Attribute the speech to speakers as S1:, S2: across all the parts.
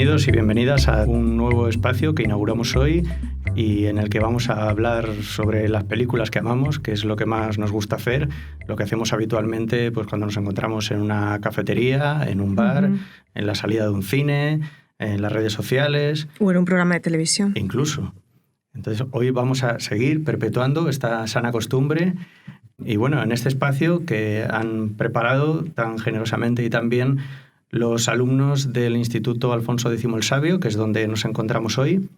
S1: Bienvenidos y bienvenidas a un nuevo espacio que inauguramos hoy y en el que vamos a hablar sobre las películas que amamos, que es lo que más nos gusta hacer, lo que hacemos habitualmente pues, cuando nos encontramos en una cafetería, en un bar, en la salida de un cine, en las redes sociales.
S2: O en un programa de televisión.
S1: Incluso. Entonces, hoy vamos a seguir perpetuando esta sana costumbre y bueno, en este espacio que han preparado tan generosamente y tan bien los alumnos del Instituto Alfonso X el Sabio, que es donde nos encontramos hoy.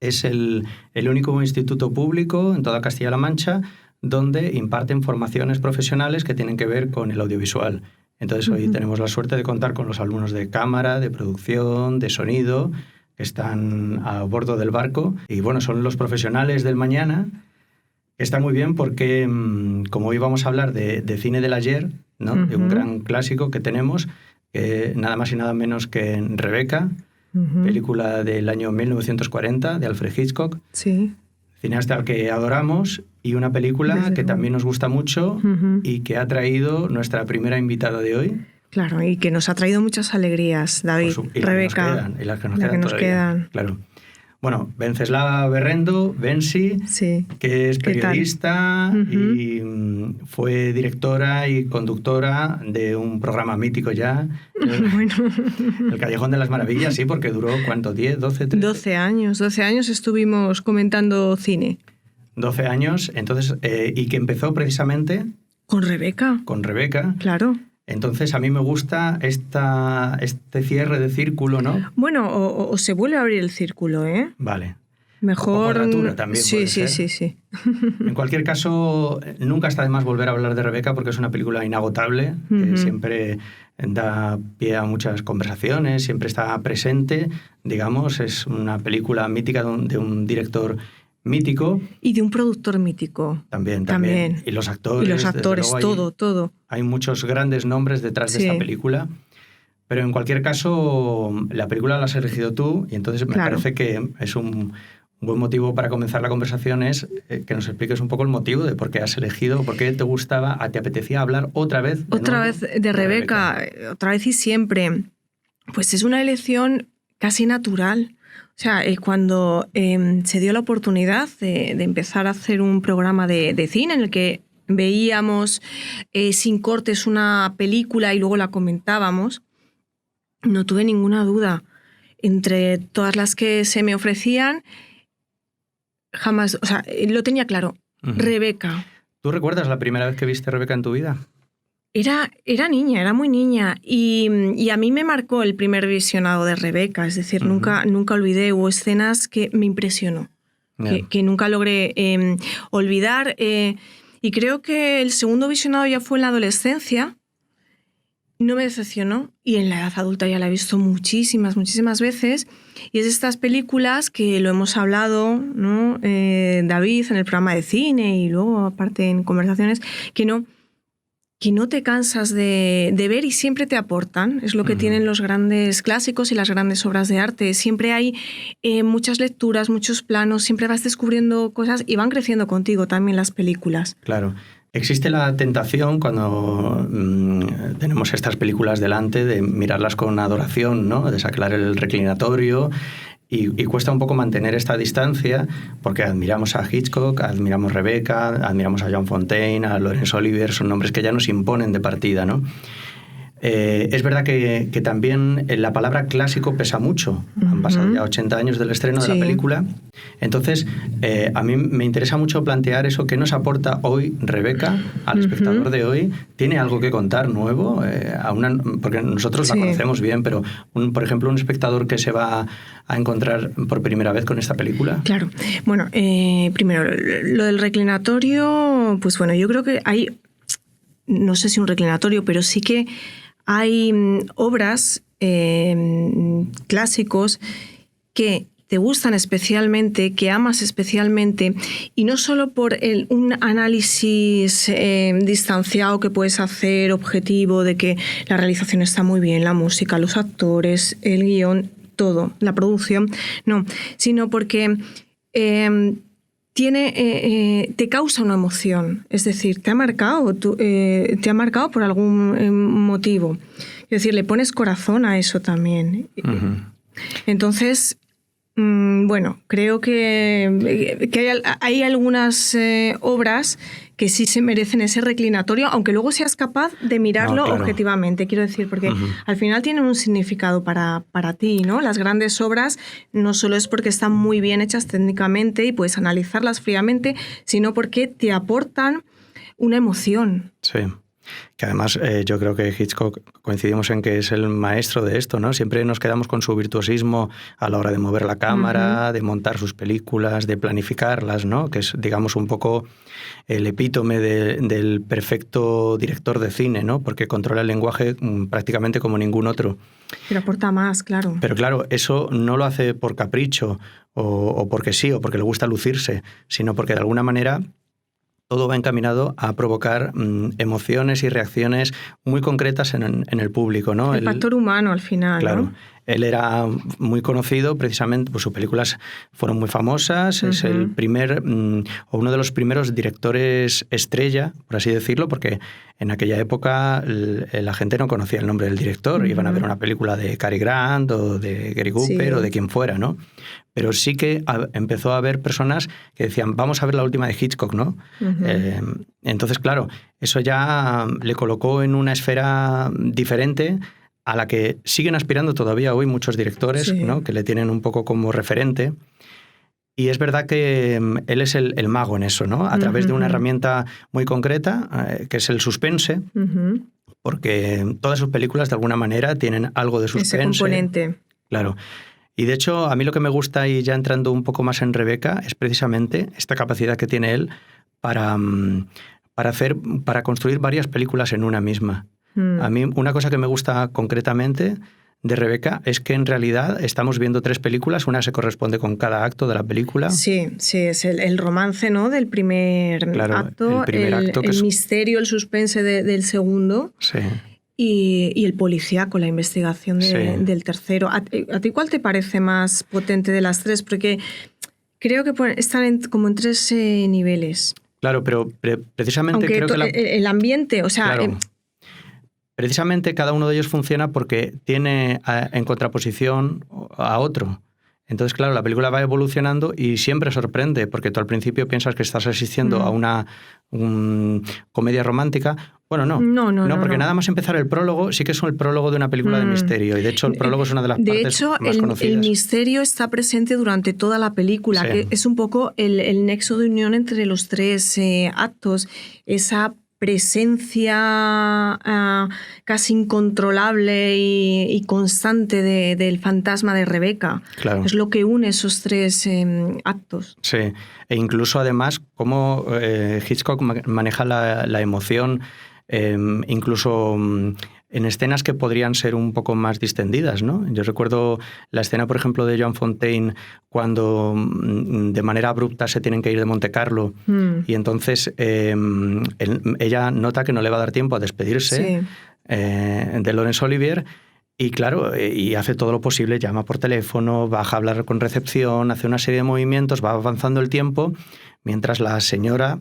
S1: Es el único instituto público en toda Castilla-La Mancha donde imparten formaciones profesionales que tienen que ver con el audiovisual. Entonces hoy tenemos la suerte de contar con los alumnos de cámara, de producción, de sonido, que están a bordo del barco. Y bueno, son los profesionales del mañana. Está muy bien porque, como hoy vamos a hablar de cine del ayer, ¿no? De un gran clásico que tenemos, nada más y nada menos que Rebeca, película del año 1940 de Alfred Hitchcock,
S2: sí.
S1: Cineasta al que adoramos, y una película que también nos gusta mucho y que ha traído nuestra primera invitada de hoy.
S2: Claro, y que nos ha traído muchas alegrías, David.
S1: Rebeca. Y las que nos quedan. Claro. Bueno, Venceslava Berrendo, Bensi,
S2: sí.
S1: Que es periodista y fue directora y conductora de un programa mítico ya,
S2: bueno.
S1: El Callejón de las Maravillas, sí, porque duró, ¿cuánto? ¿10, 12, 13?
S2: 12 años estuvimos comentando cine.
S1: 12 años, entonces, y que empezó precisamente...
S2: ¿Con Rebeca?
S1: Con Rebeca.
S2: Claro.
S1: Entonces, a mí me gusta este cierre de círculo, ¿no?
S2: Bueno, o se vuelve a abrir el círculo, ¿eh?
S1: Vale.
S2: Mejor...
S1: también
S2: sí.
S1: En cualquier caso, nunca está de más volver a hablar de Rebeca porque es una película inagotable, que siempre da pie a muchas conversaciones, siempre está presente, digamos, es una película mítica de un director mítico.
S2: Y de un productor mítico.
S1: También. Y los actores.
S2: Todo.
S1: Hay muchos grandes nombres detrás de esta película. Pero en cualquier caso, la película la has elegido tú y entonces me parece que es un buen motivo para comenzar la conversación es que nos expliques un poco el motivo de por qué has elegido, por qué te gustaba, te apetecía hablar otra vez.
S2: Otra vez de Rebeca, otra vez y siempre. Pues es una elección casi natural. O sea, cuando se dio la oportunidad de empezar a hacer un programa de cine en el que veíamos sin cortes una película y luego la comentábamos, no tuve ninguna duda. Entre todas las que se me ofrecían, jamás, o sea, lo tenía claro. Rebeca.
S1: ¿Tú recuerdas la primera vez que viste Rebeca en tu vida?
S2: Era niña, era muy niña y a mí me marcó el primer visionado de Rebeca, es decir, nunca olvidé, hubo escenas que me impresionó, que nunca logré olvidar y creo que el segundo visionado ya fue en la adolescencia, no me decepcionó y en la edad adulta ya la he visto muchísimas veces y es de estas películas que lo hemos hablado, ¿no? David en el programa de cine y luego aparte en conversaciones que no te cansas de ver y siempre te aportan. Es lo que tienen los grandes clásicos y las grandes obras de arte. Siempre hay muchas lecturas, muchos planos, siempre vas descubriendo cosas y van creciendo contigo también las películas.
S1: Claro. Existe la tentación cuando tenemos estas películas delante de mirarlas con adoración, ¿no? De sacar el reclinatorio. Y cuesta un poco mantener esta distancia porque admiramos a Hitchcock, admiramos a Rebeca, admiramos a John Fontaine, a Laurence Olivier, son nombres que ya nos imponen de partida, ¿no? Es verdad que también la palabra clásico pesa mucho. Han pasado ya 80 años del estreno de la película. Entonces, a mí me interesa mucho plantear eso. ¿Qué nos aporta hoy Rebeca al espectador de hoy? ¿Tiene algo que contar nuevo? Porque nosotros la conocemos bien, pero, por ejemplo, un espectador que se va a encontrar por primera vez con esta película.
S2: Claro. Bueno, primero, lo del reclinatorio, pues bueno, yo creo que hay, no sé si un reclinatorio, pero sí que hay obras clásicos que te gustan especialmente, que amas especialmente, y no solo por un análisis distanciado que puedes hacer, objetivo, de que la realización está muy bien, la música, los actores, el guión, todo, la producción, no, sino porque te causa una emoción, es decir, te ha marcado por algún motivo. Es decir, le pones corazón a eso también. Entonces, bueno, creo que hay algunas obras que sí se merecen ese reclinatorio, aunque luego seas capaz de mirarlo objetivamente, quiero decir, porque al final tienen un significado para ti, ¿no? Las grandes obras no solo es porque están muy bien hechas técnicamente y puedes analizarlas fríamente, sino porque te aportan una emoción.
S1: Sí. Que además yo creo que Hitchcock coincidimos en que es el maestro de esto, ¿no? Siempre nos quedamos con su virtuosismo a la hora de mover la cámara, de montar sus películas, de planificarlas, ¿no? Que es, digamos, un poco el epítome del perfecto director de cine, ¿no? Porque controla el lenguaje prácticamente como ningún otro.
S2: Pero aporta más, claro.
S1: Pero claro, eso no lo hace por capricho o porque sí, o porque le gusta lucirse, sino porque de alguna manera todo va encaminado a provocar emociones y reacciones muy concretas en el público, ¿no?
S2: El factor humano al final,
S1: claro,
S2: ¿no?
S1: Él era muy conocido precisamente, pues sus películas fueron muy famosas, es el primer o uno de los primeros directores estrella, por así decirlo, porque en aquella época la gente no conocía el nombre del director, iban a ver una película de Cary Grant o de Gary Cooper o de quien fuera, ¿no? Pero sí que empezó a haber personas que decían, vamos a ver la última de Hitchcock, ¿no? Entonces, claro, eso ya le colocó en una esfera diferente a la que siguen aspirando todavía hoy muchos directores, ¿no? Que le tienen un poco como referente. Y es verdad que él es el mago en eso, ¿no? A través de una herramienta muy concreta, que es el suspense, porque todas sus películas de alguna manera tienen algo de suspense.
S2: Ese componente.
S1: Claro. Y de hecho, a mí lo que me gusta, y ya entrando un poco más en Rebeca, es precisamente esta capacidad que tiene él para construir varias películas en una misma. A mí una cosa que me gusta concretamente de Rebeca es que en realidad estamos viendo 3 películas, una se corresponde con cada acto de la película.
S2: Sí, es el romance, ¿no? Del primer acto, el misterio, el suspense del segundo.
S1: Sí.
S2: Y el policíaco, la investigación del tercero. ¿A ti cuál te parece más potente de las 3? Porque creo que están como en 3 niveles.
S1: Claro, pero precisamente
S2: aunque
S1: creo que
S2: el ambiente, o sea...
S1: Claro. Precisamente cada uno de ellos funciona porque tiene en contraposición a otro. Entonces, claro, la película va evolucionando y siempre sorprende, porque tú al principio piensas que estás asistiendo a una comedia romántica. Bueno, no, porque nada más empezar el prólogo, sí que es el prólogo de una película de misterio, y de hecho el prólogo es una de las partes más conocidas.
S2: El misterio está presente durante toda la película, que es un poco el nexo de unión entre los 3 actos, esa presencia casi incontrolable y constante del fantasma de Rebeca.
S1: Claro.
S2: Es lo que une esos 3 actos.
S1: Sí, e incluso además cómo Hitchcock maneja la emoción, incluso en escenas que podrían ser un poco más distendidas, ¿no? Yo recuerdo la escena, por ejemplo, de Joan Fontaine cuando de manera abrupta se tienen que ir de Monte Carlo y entonces ella nota que no le va a dar tiempo a despedirse de Laurence Olivier y claro, y hace todo lo posible, llama por teléfono, baja a hablar con recepción, hace una serie de movimientos, va avanzando el tiempo, mientras la señora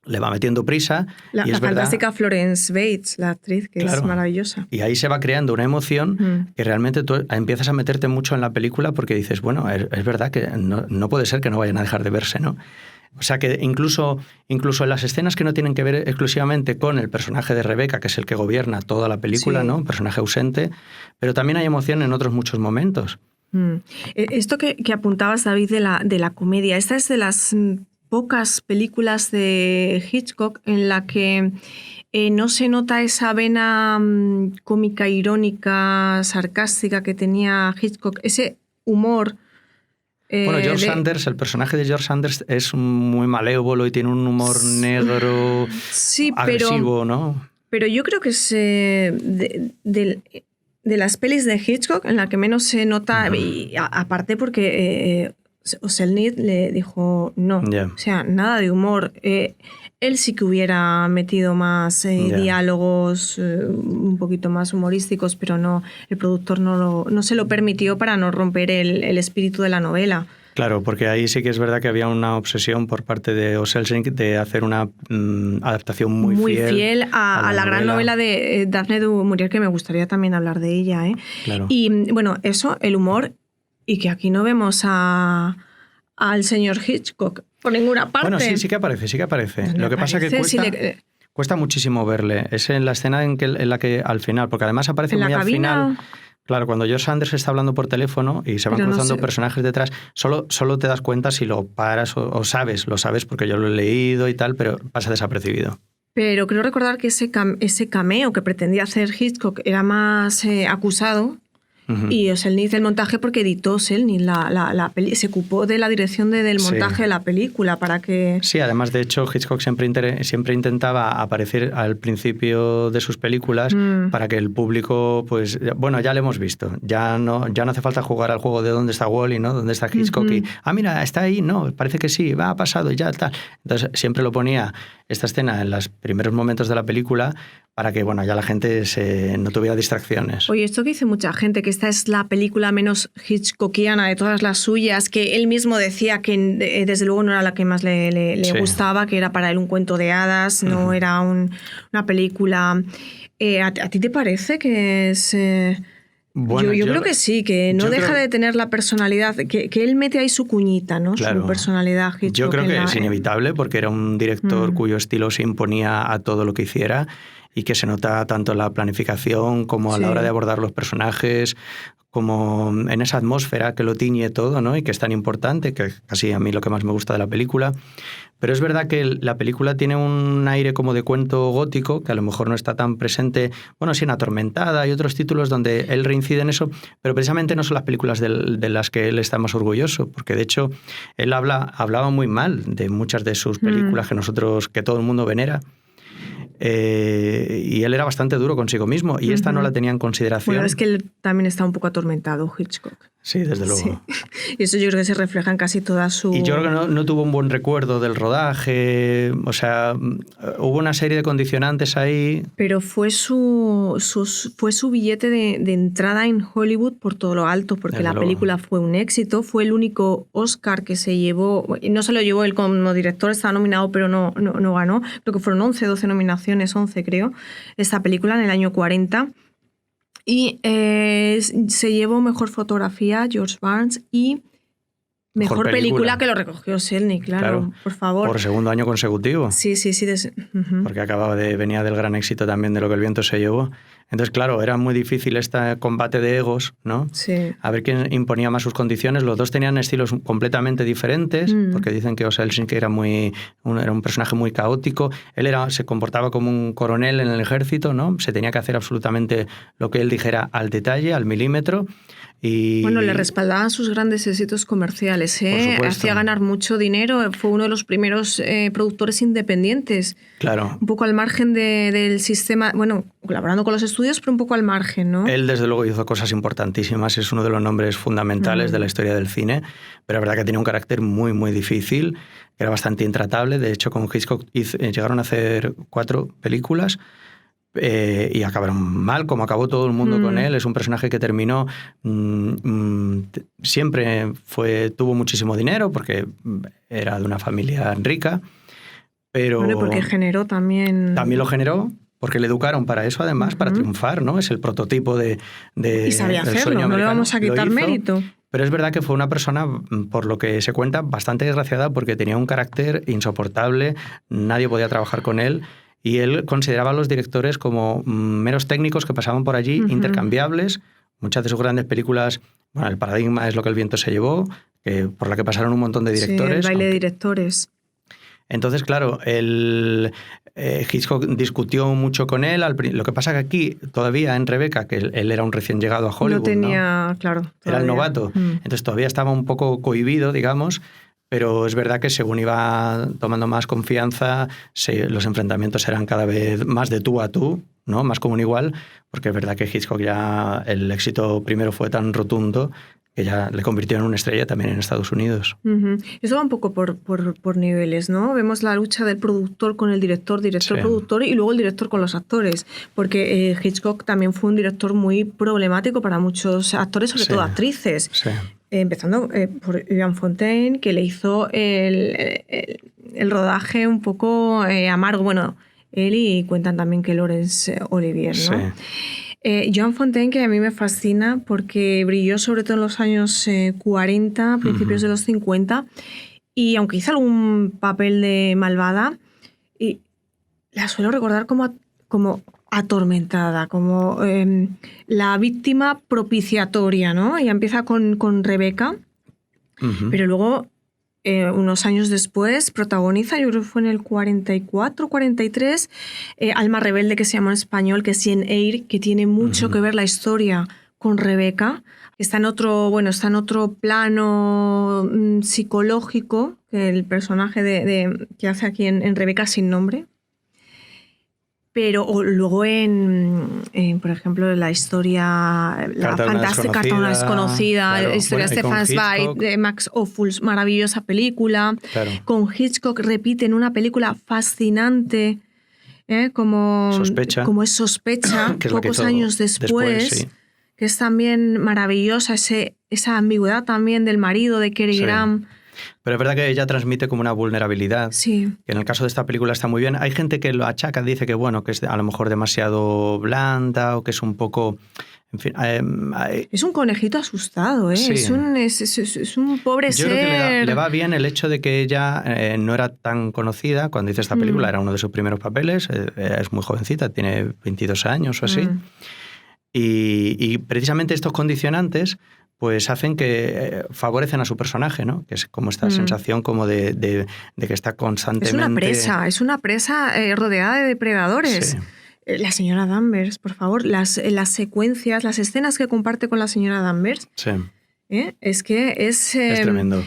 S1: le va metiendo prisa.
S2: La fantástica Florence Bates, la actriz, que es maravillosa.
S1: Y ahí se va creando una emoción que realmente tú empiezas a meterte mucho en la película porque dices, bueno, es verdad que no puede ser que no vayan a dejar de verse, ¿no? O sea que incluso en las escenas que no tienen que ver exclusivamente con el personaje de Rebeca, que es el que gobierna toda la película, ¿no? Un personaje ausente, pero también hay emoción en otros muchos momentos.
S2: Esto que apuntabas, David, de la comedia, esta es de las pocas películas de Hitchcock en la que no se nota esa vena cómica, irónica, sarcástica que tenía Hitchcock, ese humor.
S1: Bueno, George Sanders, el personaje de George Sanders es muy malévolo y tiene un humor negro, agresivo, ¿no?
S2: Pero yo creo que es de las pelis de Hitchcock en la que menos se nota, y aparte porque Selznick le dijo no, o sea, nada de humor. Él sí que hubiera metido más diálogos un poquito más humorísticos, pero no, el productor no se lo permitió para no romper el espíritu de la novela.
S1: Claro, porque ahí sí que es verdad que había una obsesión por parte de O. Selznick de hacer una adaptación muy fiel
S2: a la gran novela de Daphne du Maurier, que me gustaría también hablar de ella.
S1: Claro.
S2: Y bueno, eso, el humor, y que aquí no vemos al señor Hitchcock por ninguna parte.
S1: Bueno, sí que aparece. Lo que pasa es que cuesta muchísimo verle. Es en la escena en la que al final, porque además aparece muy al final. Claro, cuando George Sanders está hablando por teléfono y se van cruzando personajes detrás, solo te das cuenta si lo paras o sabes, lo sabes porque yo lo he leído y tal, pero pasa desapercibido.
S2: Pero creo recordar que ese cameo que pretendía hacer Hitchcock era más acusado. Y Selznick hizo el montaje porque editó Selznick la peli, se ocupó de la dirección del montaje de la película para que...
S1: Sí, además de hecho Hitchcock siempre intentaba aparecer al principio de sus películas para que el público, pues, bueno, ya lo hemos visto, ya no hace falta jugar al juego de dónde está Wally, ¿no? ¿Dónde está Hitchcock? Y, mira, está ahí, no, parece que sí, ha pasado y ya tal. Entonces siempre lo ponía esta escena en los primeros momentos de la película para que, bueno, ya la gente no tuviera distracciones.
S2: Oye, esto que dice mucha gente, que esta es la película menos hitchcockiana de todas las suyas, que él mismo decía que desde luego no era la que más le gustaba, que era para él un cuento de hadas, no era una película... ¿A ti te parece que es...? Bueno, yo creo que sí, que no deja de tener la personalidad, que él mete ahí su cuñita, ¿no? Claro. Su personalidad Hitchcock.
S1: Yo creo que es inevitable, porque era un director cuyo estilo se imponía a todo lo que hiciera y que se nota tanto en la planificación como a la hora de abordar los personajes, como en esa atmósfera que lo tiñe todo, ¿no? Y que es tan importante, que casi a mí lo que más me gusta de la película. Pero es verdad que la película tiene un aire como de cuento gótico, que a lo mejor no está tan presente, bueno, sí en Atormentada y otros títulos donde él reincide en eso, pero precisamente no son las películas de las que él está más orgulloso, porque de hecho él hablaba muy mal de muchas de sus películas que todo el mundo venera. Y él era bastante duro consigo mismo y esta no la tenía en consideración.
S2: Bueno, es que él también está un poco atormentado, Hitchcock.
S1: Sí, desde luego. Sí.
S2: Y eso yo creo que se refleja en casi toda su...
S1: Y yo creo que no tuvo un buen recuerdo del rodaje, o sea, hubo una serie de condicionantes ahí.
S2: Pero fue su billete de entrada en Hollywood por todo lo alto, porque la película fue un éxito, fue el único Oscar que se llevó, no se lo llevó él como director, estaba nominado pero no ganó, creo que fueron 12 nominaciones, 11 creo, esta película en el año 40. Y se llevó mejor fotografía George Barnes y mejor película que lo recogió Selznick, claro, por favor.
S1: Por segundo año consecutivo.
S2: Sí.
S1: Porque venía del gran éxito también de Lo que el viento se llevó. Entonces, claro, era muy difícil este combate de egos, ¿no?
S2: Sí.
S1: A ver quién imponía más sus condiciones. Los dos tenían estilos completamente diferentes, porque dicen que Selznick era un personaje muy caótico. Él se comportaba como un coronel en el ejército, ¿no? Se tenía que hacer absolutamente lo que él dijera al detalle, al milímetro. Y...
S2: Bueno, le respaldaban sus grandes éxitos comerciales, hacía ganar mucho dinero, fue uno de los primeros productores independientes.
S1: Claro.
S2: Un poco al margen del sistema, bueno, colaborando con los estudios, pero un poco al margen, ¿no?
S1: Él, desde luego, hizo cosas importantísimas, es uno de los nombres fundamentales de la historia del cine, pero la verdad que tenía un carácter muy, muy difícil, era bastante intratable. De hecho, con Hitchcock llegaron a hacer 4 películas, y acabaron mal, como acabó todo el mundo con él. Es un personaje que terminó... siempre tuvo muchísimo dinero, porque era de una familia rica, pero...
S2: Bueno, porque generó también...
S1: También lo generó, porque le educaron para eso, además, para triunfar, ¿no? Es el prototipo de
S2: y sabía hacerlo, no le vamos a quitar mérito.
S1: Pero es verdad que fue una persona, por lo que se cuenta, bastante desgraciada, porque tenía un carácter insoportable, nadie podía trabajar con él, y él consideraba a los directores como meros técnicos que pasaban por allí, intercambiables. Muchas de sus grandes películas, bueno, El paradigma es Lo que el viento se llevó, por la que pasaron un montón de directores.
S2: Sí, el baile de directores.
S1: Entonces, claro, Hitchcock discutió mucho con él. Lo que pasa que aquí, todavía en Rebecca, que él era un recién llegado a Hollywood,
S2: no tenía, claro. Todavía.
S1: Era el novato. Entonces todavía estaba un poco cohibido, digamos. Pero es verdad que según iba tomando más confianza, los enfrentamientos eran cada vez más de tú a tú, ¿no? Más como un igual, porque es verdad que Hitchcock ya el éxito primero fue tan rotundo que ya le convirtió en una estrella también en Estados Unidos.
S2: Eso va un poco por niveles, ¿no? Vemos la lucha del productor con el director, productor, y luego el director con los actores, porque Hitchcock también fue un director muy problemático para muchos actores, sobre todo actrices.
S1: Sí.
S2: empezando por Joan Fontaine, que le hizo el rodaje un poco amargo. Bueno, él y cuentan también que Laurence Olivier, ¿no?
S1: Sí.
S2: Joan Fontaine, que a mí me fascina porque brilló sobre todo en los años 40, principios de los 50, y aunque hizo algún papel de malvada, y la suelo recordar como atormentada, como la víctima propiciatoria, ¿no? Ella empieza con Rebeca, pero luego, unos años después, protagoniza, yo creo que fue en el 44, 43, Alma Rebelde, que se llama en español, que es Jane Eyre, que tiene mucho que ver la historia con Rebeca. Está en otro plano psicológico que el personaje que hace aquí en Rebeca sin nombre. Pero luego por ejemplo, la historia, la fantástica Carta de una desconocida, claro, historia de Stefan Zweig, de Max Ophuls, maravillosa película.
S1: Claro.
S2: Con Hitchcock repite en una película fascinante, como es Sospecha, pocos años después, sí. Que es también maravillosa, esa ambigüedad también del marido de Cary Grant.
S1: Pero es verdad que ella transmite como una vulnerabilidad,
S2: sí.
S1: Que en el caso de esta película está muy bien. Hay gente que lo achaca, dice que bueno, que es a lo mejor demasiado blanda o que es un poco... En fin,
S2: es un conejito asustado, ¿eh? Sí. Es un pobre ser.
S1: Yo creo que le va bien el hecho de que ella no era tan conocida cuando hizo esta película, era uno de sus primeros papeles, es muy jovencita, tiene 22 años o así. Y precisamente estos condicionantes pues hacen que favorecen a su personaje, ¿no? Que es como esta sensación como de que está constantemente...
S2: Es una presa rodeada de depredadores. Sí. La señora Danvers, por favor, las secuencias, las escenas que comparte con la señora Danvers,
S1: sí.
S2: Es que es
S1: tremendo.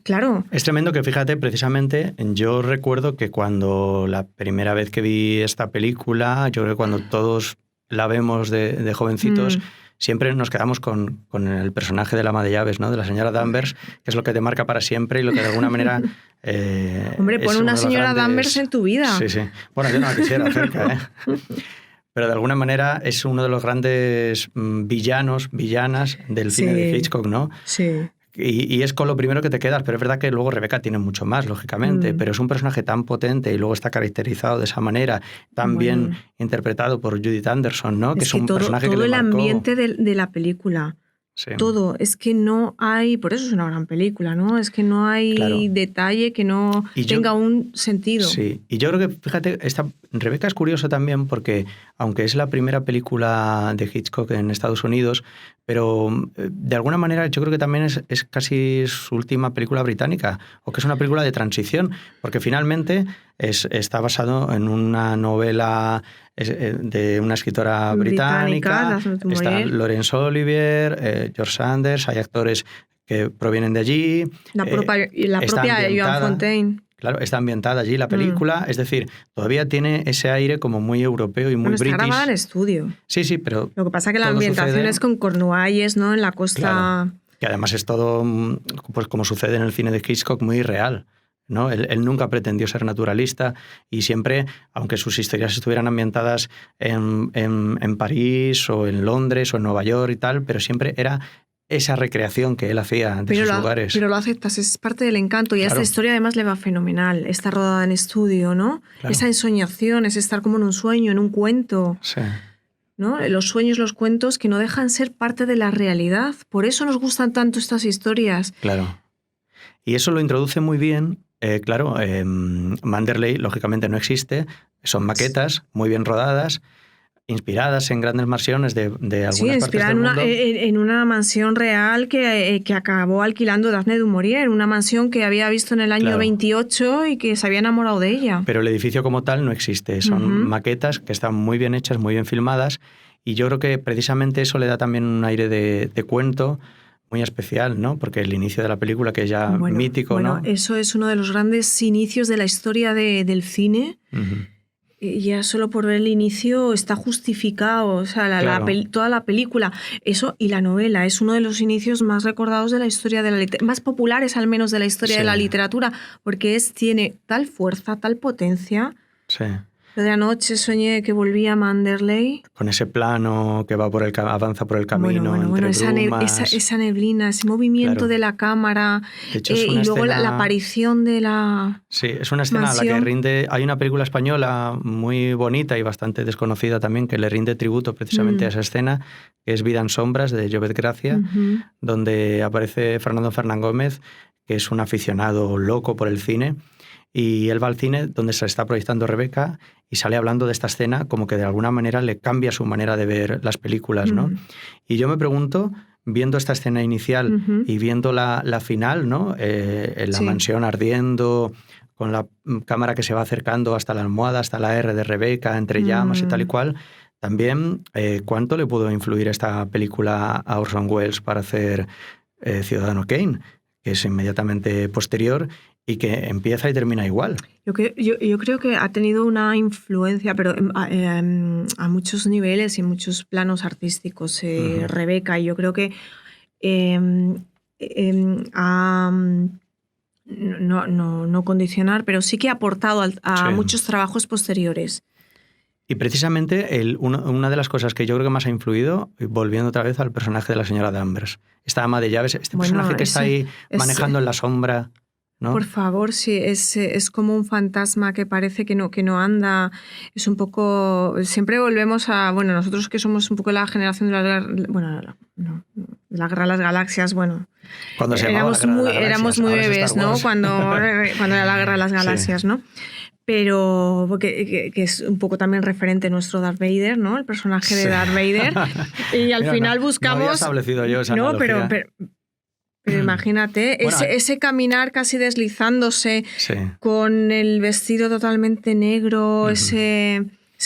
S2: Claro.
S1: Es tremendo que, fíjate, precisamente, yo recuerdo que cuando la primera vez que vi esta película, yo creo que cuando todos la vemos de jovencitos, siempre nos quedamos con el personaje de la ama de llaves, ¿no? De la señora Danvers, que es lo que te marca para siempre y lo que de alguna manera...
S2: Hombre, pon una señora grandes... Danvers en tu vida.
S1: Sí, sí. Bueno, yo no la quisiera cerca, ¿eh? Pero de alguna manera es uno de los grandes villanas del cine de Hitchcock, ¿no?
S2: Sí.
S1: Y es con lo primero que te quedas, pero es verdad que luego Rebeca tiene mucho más, lógicamente, pero es un personaje tan potente y luego está caracterizado de esa manera, tan bien interpretado por Judith Anderson, ¿no? Que es un personaje que le marcó.
S2: Todo el ambiente de la película, todo, es que no hay, por eso es una gran película, ¿no? Es que no hay detalle que no tenga un sentido.
S1: Sí, y yo creo que, fíjate, Rebeca es curiosa también porque, aunque es la primera película de Hitchcock en Estados Unidos, pero de alguna manera yo creo que también es casi su última película británica, o que es una película de transición, porque finalmente está basado en una novela de una escritora británica. Está Laurence Olivier, George Sanders, hay actores que provienen de allí.
S2: La propia Joan Fontaine.
S1: Claro, está ambientada allí la película, es decir, todavía tiene ese aire como muy europeo y muy british.
S2: Está grabada en estudio.
S1: Sí, pero...
S2: Lo que pasa es que la ambientación es con Cornualles, ¿no? En la costa...
S1: Claro, que además es todo, pues como sucede en el cine de Hitchcock, muy real, ¿no? Él nunca pretendió ser naturalista y siempre, aunque sus historias estuvieran ambientadas en París o en Londres o en Nueva York y tal, pero siempre era... esa recreación que él hacía de esos lugares.
S2: Pero lo aceptas, es parte del encanto. Y a esta historia además le va fenomenal. Está rodada en estudio, ¿no? Claro. Esa ensoñación, es estar como en un sueño, en un cuento.
S1: Sí.
S2: ¿No? Los sueños, los cuentos que no dejan ser parte de la realidad. Por eso nos gustan tanto estas historias.
S1: Claro. Y eso lo introduce muy bien. Manderley, lógicamente, no existe. Son maquetas muy bien rodadas, inspiradas en grandes mansiones de algunas partes del mundo.
S2: En una mansión real que acabó alquilando Daphne du Maurier, una mansión que había visto en el año 28 y que se había enamorado de ella.
S1: Pero el edificio como tal no existe, son maquetas que están muy bien hechas, muy bien filmadas, y yo creo que precisamente eso le da también un aire de cuento muy especial, ¿no? Porque el inicio de la película, que es ya mítico, ¿no?
S2: Eso es uno de los grandes inicios de la historia del cine. Ya solo por ver el inicio está justificado, o sea, toda la película, eso y la novela, es uno de los inicios más recordados de la historia de la literatura, más populares al menos de la historia de la literatura, porque tiene tal fuerza, tal potencia.
S1: Sí.
S2: Lo de anoche soñé que volvía a Manderley.
S1: Con ese plano que va avanza por el camino entre brumas.
S2: Esa neblina, ese movimiento de la cámara.
S1: De hecho,
S2: y luego la aparición de la
S1: Sí, es una escena a la que rinde... Hay una película española muy bonita y bastante desconocida también que le rinde tributo precisamente a esa escena, que es Vida en sombras, de Llobet Gracia, donde aparece Fernando Fernán Gómez, que es un aficionado loco por el cine, y él va al cine donde se está proyectando Rebeca y sale hablando de esta escena como que de alguna manera le cambia su manera de ver las películas, ¿no? Y yo me pregunto, viendo esta escena inicial y viendo la final, ¿no? En la mansión ardiendo, con la cámara que se va acercando hasta la almohada, hasta la R de Rebeca, entre llamas y tal y cual, también ¿cuánto le pudo influir esta película a Orson Welles para hacer Ciudadano Kane, que es inmediatamente posterior y que empieza y termina igual?
S2: Yo creo que ha tenido una influencia, pero a muchos niveles y en muchos planos artísticos, Rebeca, y yo creo que no condicionar, pero sí que ha aportado a muchos trabajos posteriores.
S1: Y precisamente una de las cosas que yo creo que más ha influido, volviendo otra vez al personaje de la señora Danvers, esta ama de llaves, personaje que está ahí manejando en la sombra, ¿no?
S2: Por favor, sí, es como un fantasma que parece que no anda. Es un poco... Siempre volvemos a... Bueno, nosotros que somos un poco la generación de la... Bueno, no, la Guerra de las Galaxias, bueno.
S1: Cuando se
S2: éramos muy bebés, ¿no? Cuando era la Guerra de las Galaxias, sí. ¿No? Pero que es un poco también referente nuestro Darth Vader, ¿no? El personaje de Darth Vader. Y al final buscamos... No
S1: había establecido yo esa analogía.
S2: Pero imagínate, ese caminar casi deslizándose, con el vestido totalmente negro, ese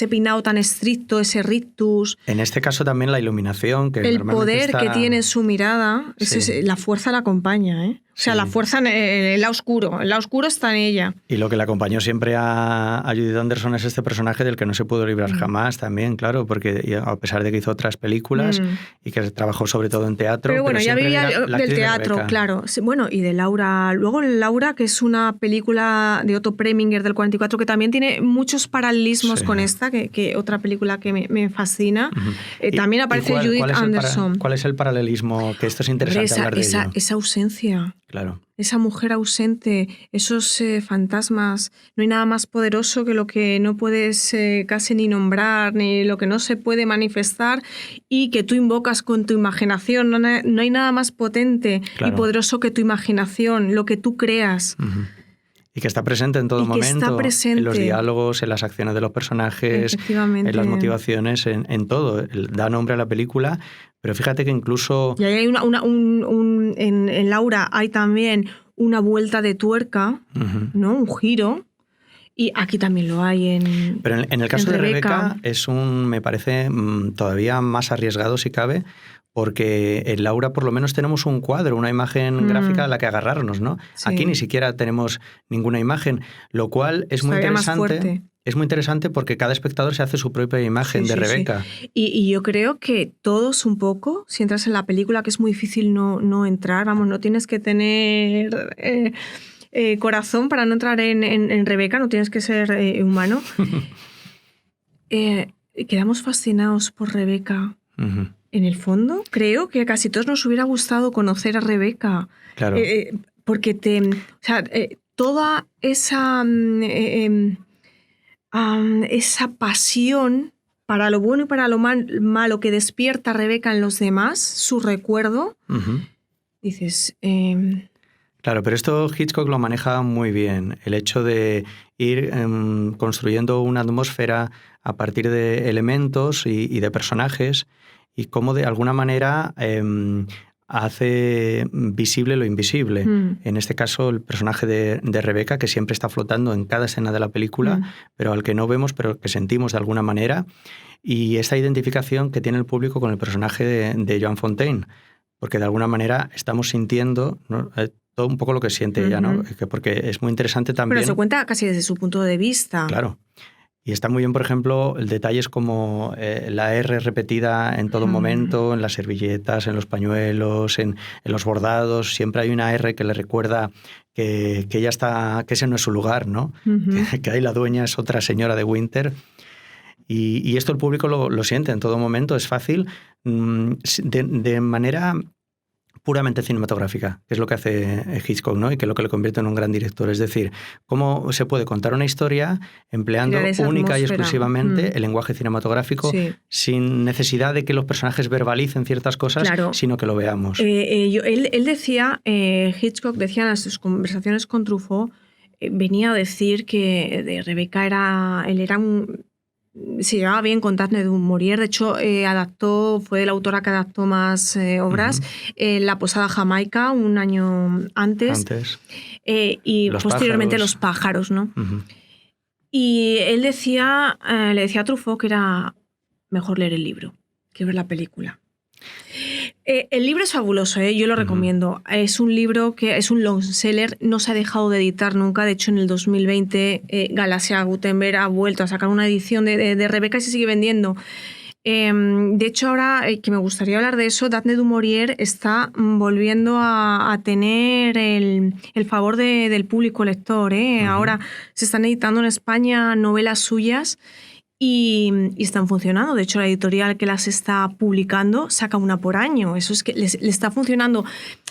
S2: peinado tan estricto, ese rictus.
S1: En este caso también la iluminación. Que
S2: el poder que tiene su mirada, la fuerza la acompaña, ¿eh? O sea, la fuerza en el lado oscuro. El lado oscuro está en ella.
S1: Y lo que le acompañó siempre a Judith Anderson es este personaje del que no se pudo librar jamás también, claro, porque a pesar de que hizo otras películas y que trabajó sobre todo en teatro.
S2: Pero bueno, ya vivía del teatro, claro. Bueno, y de Laura. Luego Laura, que es una película de Otto Preminger del 44, que también tiene muchos paralelismos con esta, que otra película que me fascina. También aparece Judith Anderson.
S1: ¿Cuál es el paralelismo? Que esto es interesante hablar de ello.
S2: Esa ausencia.
S1: Claro.
S2: Esa mujer ausente, esos fantasmas, no hay nada más poderoso que lo que no puedes casi ni nombrar, ni lo que no se puede manifestar y que tú invocas con tu imaginación. No hay nada más potente y poderoso que tu imaginación, lo que tú creas.
S1: Y que está presente en todo momento, en los diálogos, en las acciones de los personajes, en las motivaciones, en todo. Da nombre a la película, pero fíjate que incluso...
S2: Y hay en Laura hay también una vuelta de tuerca, ¿no? Un giro, y aquí también lo hay en...
S1: Pero en el caso de Rebeca me parece todavía más arriesgado si cabe, porque en Laura por lo menos tenemos un cuadro, una imagen gráfica a la que agarrarnos, ¿no? Sí. Aquí ni siquiera tenemos ninguna imagen, lo cual es muy interesante. Es muy interesante porque cada espectador se hace su propia imagen de Rebeca.
S2: Sí. Y yo creo que todos un poco, si entras en la película, que es muy difícil no entrar, vamos, no tienes que tener corazón para no entrar en Rebeca, no tienes que ser humano. Quedamos fascinados por Rebeca. En el fondo, creo que a casi todos nos hubiera gustado conocer a Rebeca.
S1: Claro.
S2: Porque toda esa pasión para lo bueno y para lo malo que despierta Rebeca en los demás, su recuerdo, dices...
S1: Claro, pero esto Hitchcock lo maneja muy bien. El hecho de ir construyendo una atmósfera a partir de elementos y de personajes, y cómo de alguna manera hace visible lo invisible. En este caso, el personaje de Rebeca, que siempre está flotando en cada escena de la película, pero al que no vemos, pero que sentimos de alguna manera. Y esta identificación que tiene el público con el personaje de Joan Fontaine, porque de alguna manera estamos sintiendo, ¿no?, todo un poco lo que siente ella, ¿no? Porque es muy interesante también.
S2: Pero se cuenta casi desde su punto de vista.
S1: Claro. Y está muy bien, por ejemplo, detalles como la R repetida en todo momento, en las servilletas, en los pañuelos, en los bordados. Siempre hay una R que le recuerda que ella está, que ese no es su lugar, ¿no? Que ahí la dueña es otra señora de Winter. Y esto el público lo siente en todo momento. Es fácil, de manera puramente cinematográfica, que es lo que hace Hitchcock, ¿no? Y que es lo que le convierte en un gran director. Es decir, cómo se puede contar una historia empleando única y exclusivamente el lenguaje cinematográfico, sin necesidad de que los personajes verbalicen ciertas cosas, sino que lo veamos.
S2: Él decía, Hitchcock decía en sus conversaciones con Truffaut, venía a decir que de Rebeca él era se llevaba bien con Daphne du Maurier. De hecho, fue la autora que adaptó más obras. La posada Jamaica, un año antes. Y posteriormente Los pájaros, ¿no? Y él le decía a Truffaut que era mejor leer el libro que ver la película. El libro es fabuloso, yo lo recomiendo. Es un libro que es un long seller, no se ha dejado de editar nunca. De hecho, en el 2020 Galaxia Gutenberg ha vuelto a sacar una edición de Rebeca y se sigue vendiendo. De hecho, ahora que me gustaría hablar de eso, Daphne du Maurier está volviendo a tener el favor del público lector. Ahora se están editando en España novelas suyas y están funcionando. De hecho, la editorial que las está publicando saca una por año. Eso es que le está funcionando.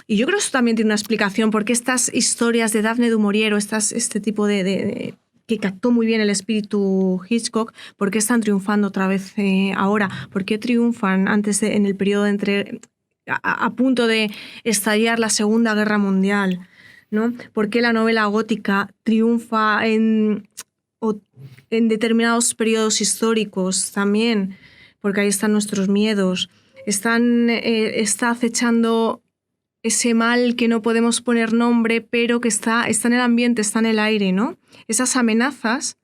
S2: Y yo creo que eso también tiene una explicación, porque estas historias de Daphne du Maurier o este tipo de que captó muy bien el espíritu Hitchcock, ¿por qué están triunfando otra vez ahora? ¿Por qué triunfan en el periodo a punto de estallar la Segunda Guerra Mundial, ¿no? ¿Por qué la novela gótica triunfa en determinados periodos históricos también? Porque ahí están nuestros miedos. Está acechando ese mal que no podemos poner nombre, pero que está en el ambiente, está en el aire, ¿no? Esas amenazas,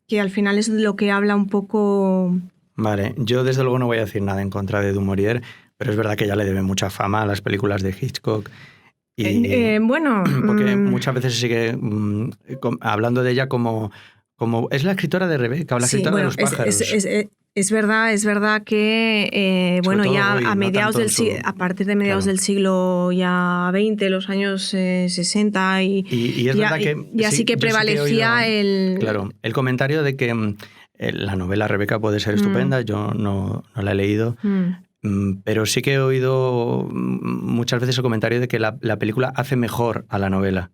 S2: que al final es lo que habla un poco...
S1: Vale, yo desde luego no voy a decir nada en contra de du Maurier, pero es verdad que ella le debe mucha fama a las películas de Hitchcock.
S2: Bueno...
S1: Porque muchas veces se sigue hablando de ella como es la escritora de Rebeca o la escritora de Los pájaros.
S2: Es verdad que ya a mediados del siglo, a partir de mediados del siglo ya 20, los años 60
S1: y es verdad que
S2: sí que prevalecía el
S1: comentario de que la novela Rebeca puede ser estupenda. Yo no la he leído. Pero sí que he oído muchas veces el comentario de que la película hace mejor a la novela.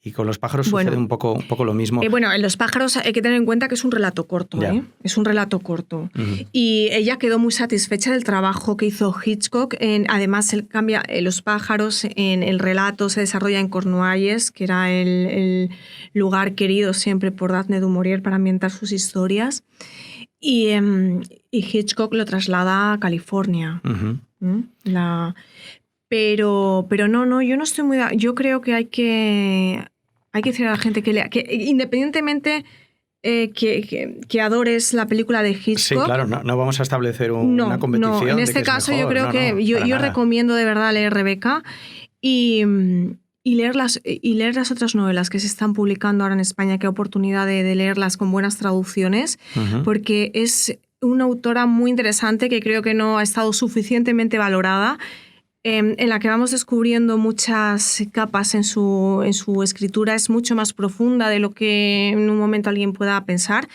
S1: Y con Los pájaros sucede un poco lo mismo.
S2: En Los pájaros hay que tener en cuenta que es un relato corto. Es un relato corto. Y ella quedó muy satisfecha del trabajo que hizo Hitchcock. Además, él cambia Los pájaros en el relato, se desarrolla en Cornualles, que era el lugar querido siempre por Daphne du Maurier para ambientar sus historias. Y Hitchcock lo traslada a California. Pero no, yo no estoy muy... Yo creo que hay que decir a la gente que lea, que independientemente que adores la película de Hitchcock...
S1: Sí, claro, no vamos a establecer una competición.
S2: No, en este caso yo creo que yo recomiendo de verdad leer Rebeca y leer las otras novelas que se están publicando ahora en España, que hay oportunidad de leerlas con buenas traducciones, porque es una autora muy interesante que creo que no ha estado suficientemente valorada, en la que vamos descubriendo muchas capas en su escritura. Es mucho más profunda de lo que en un momento alguien pueda pensar.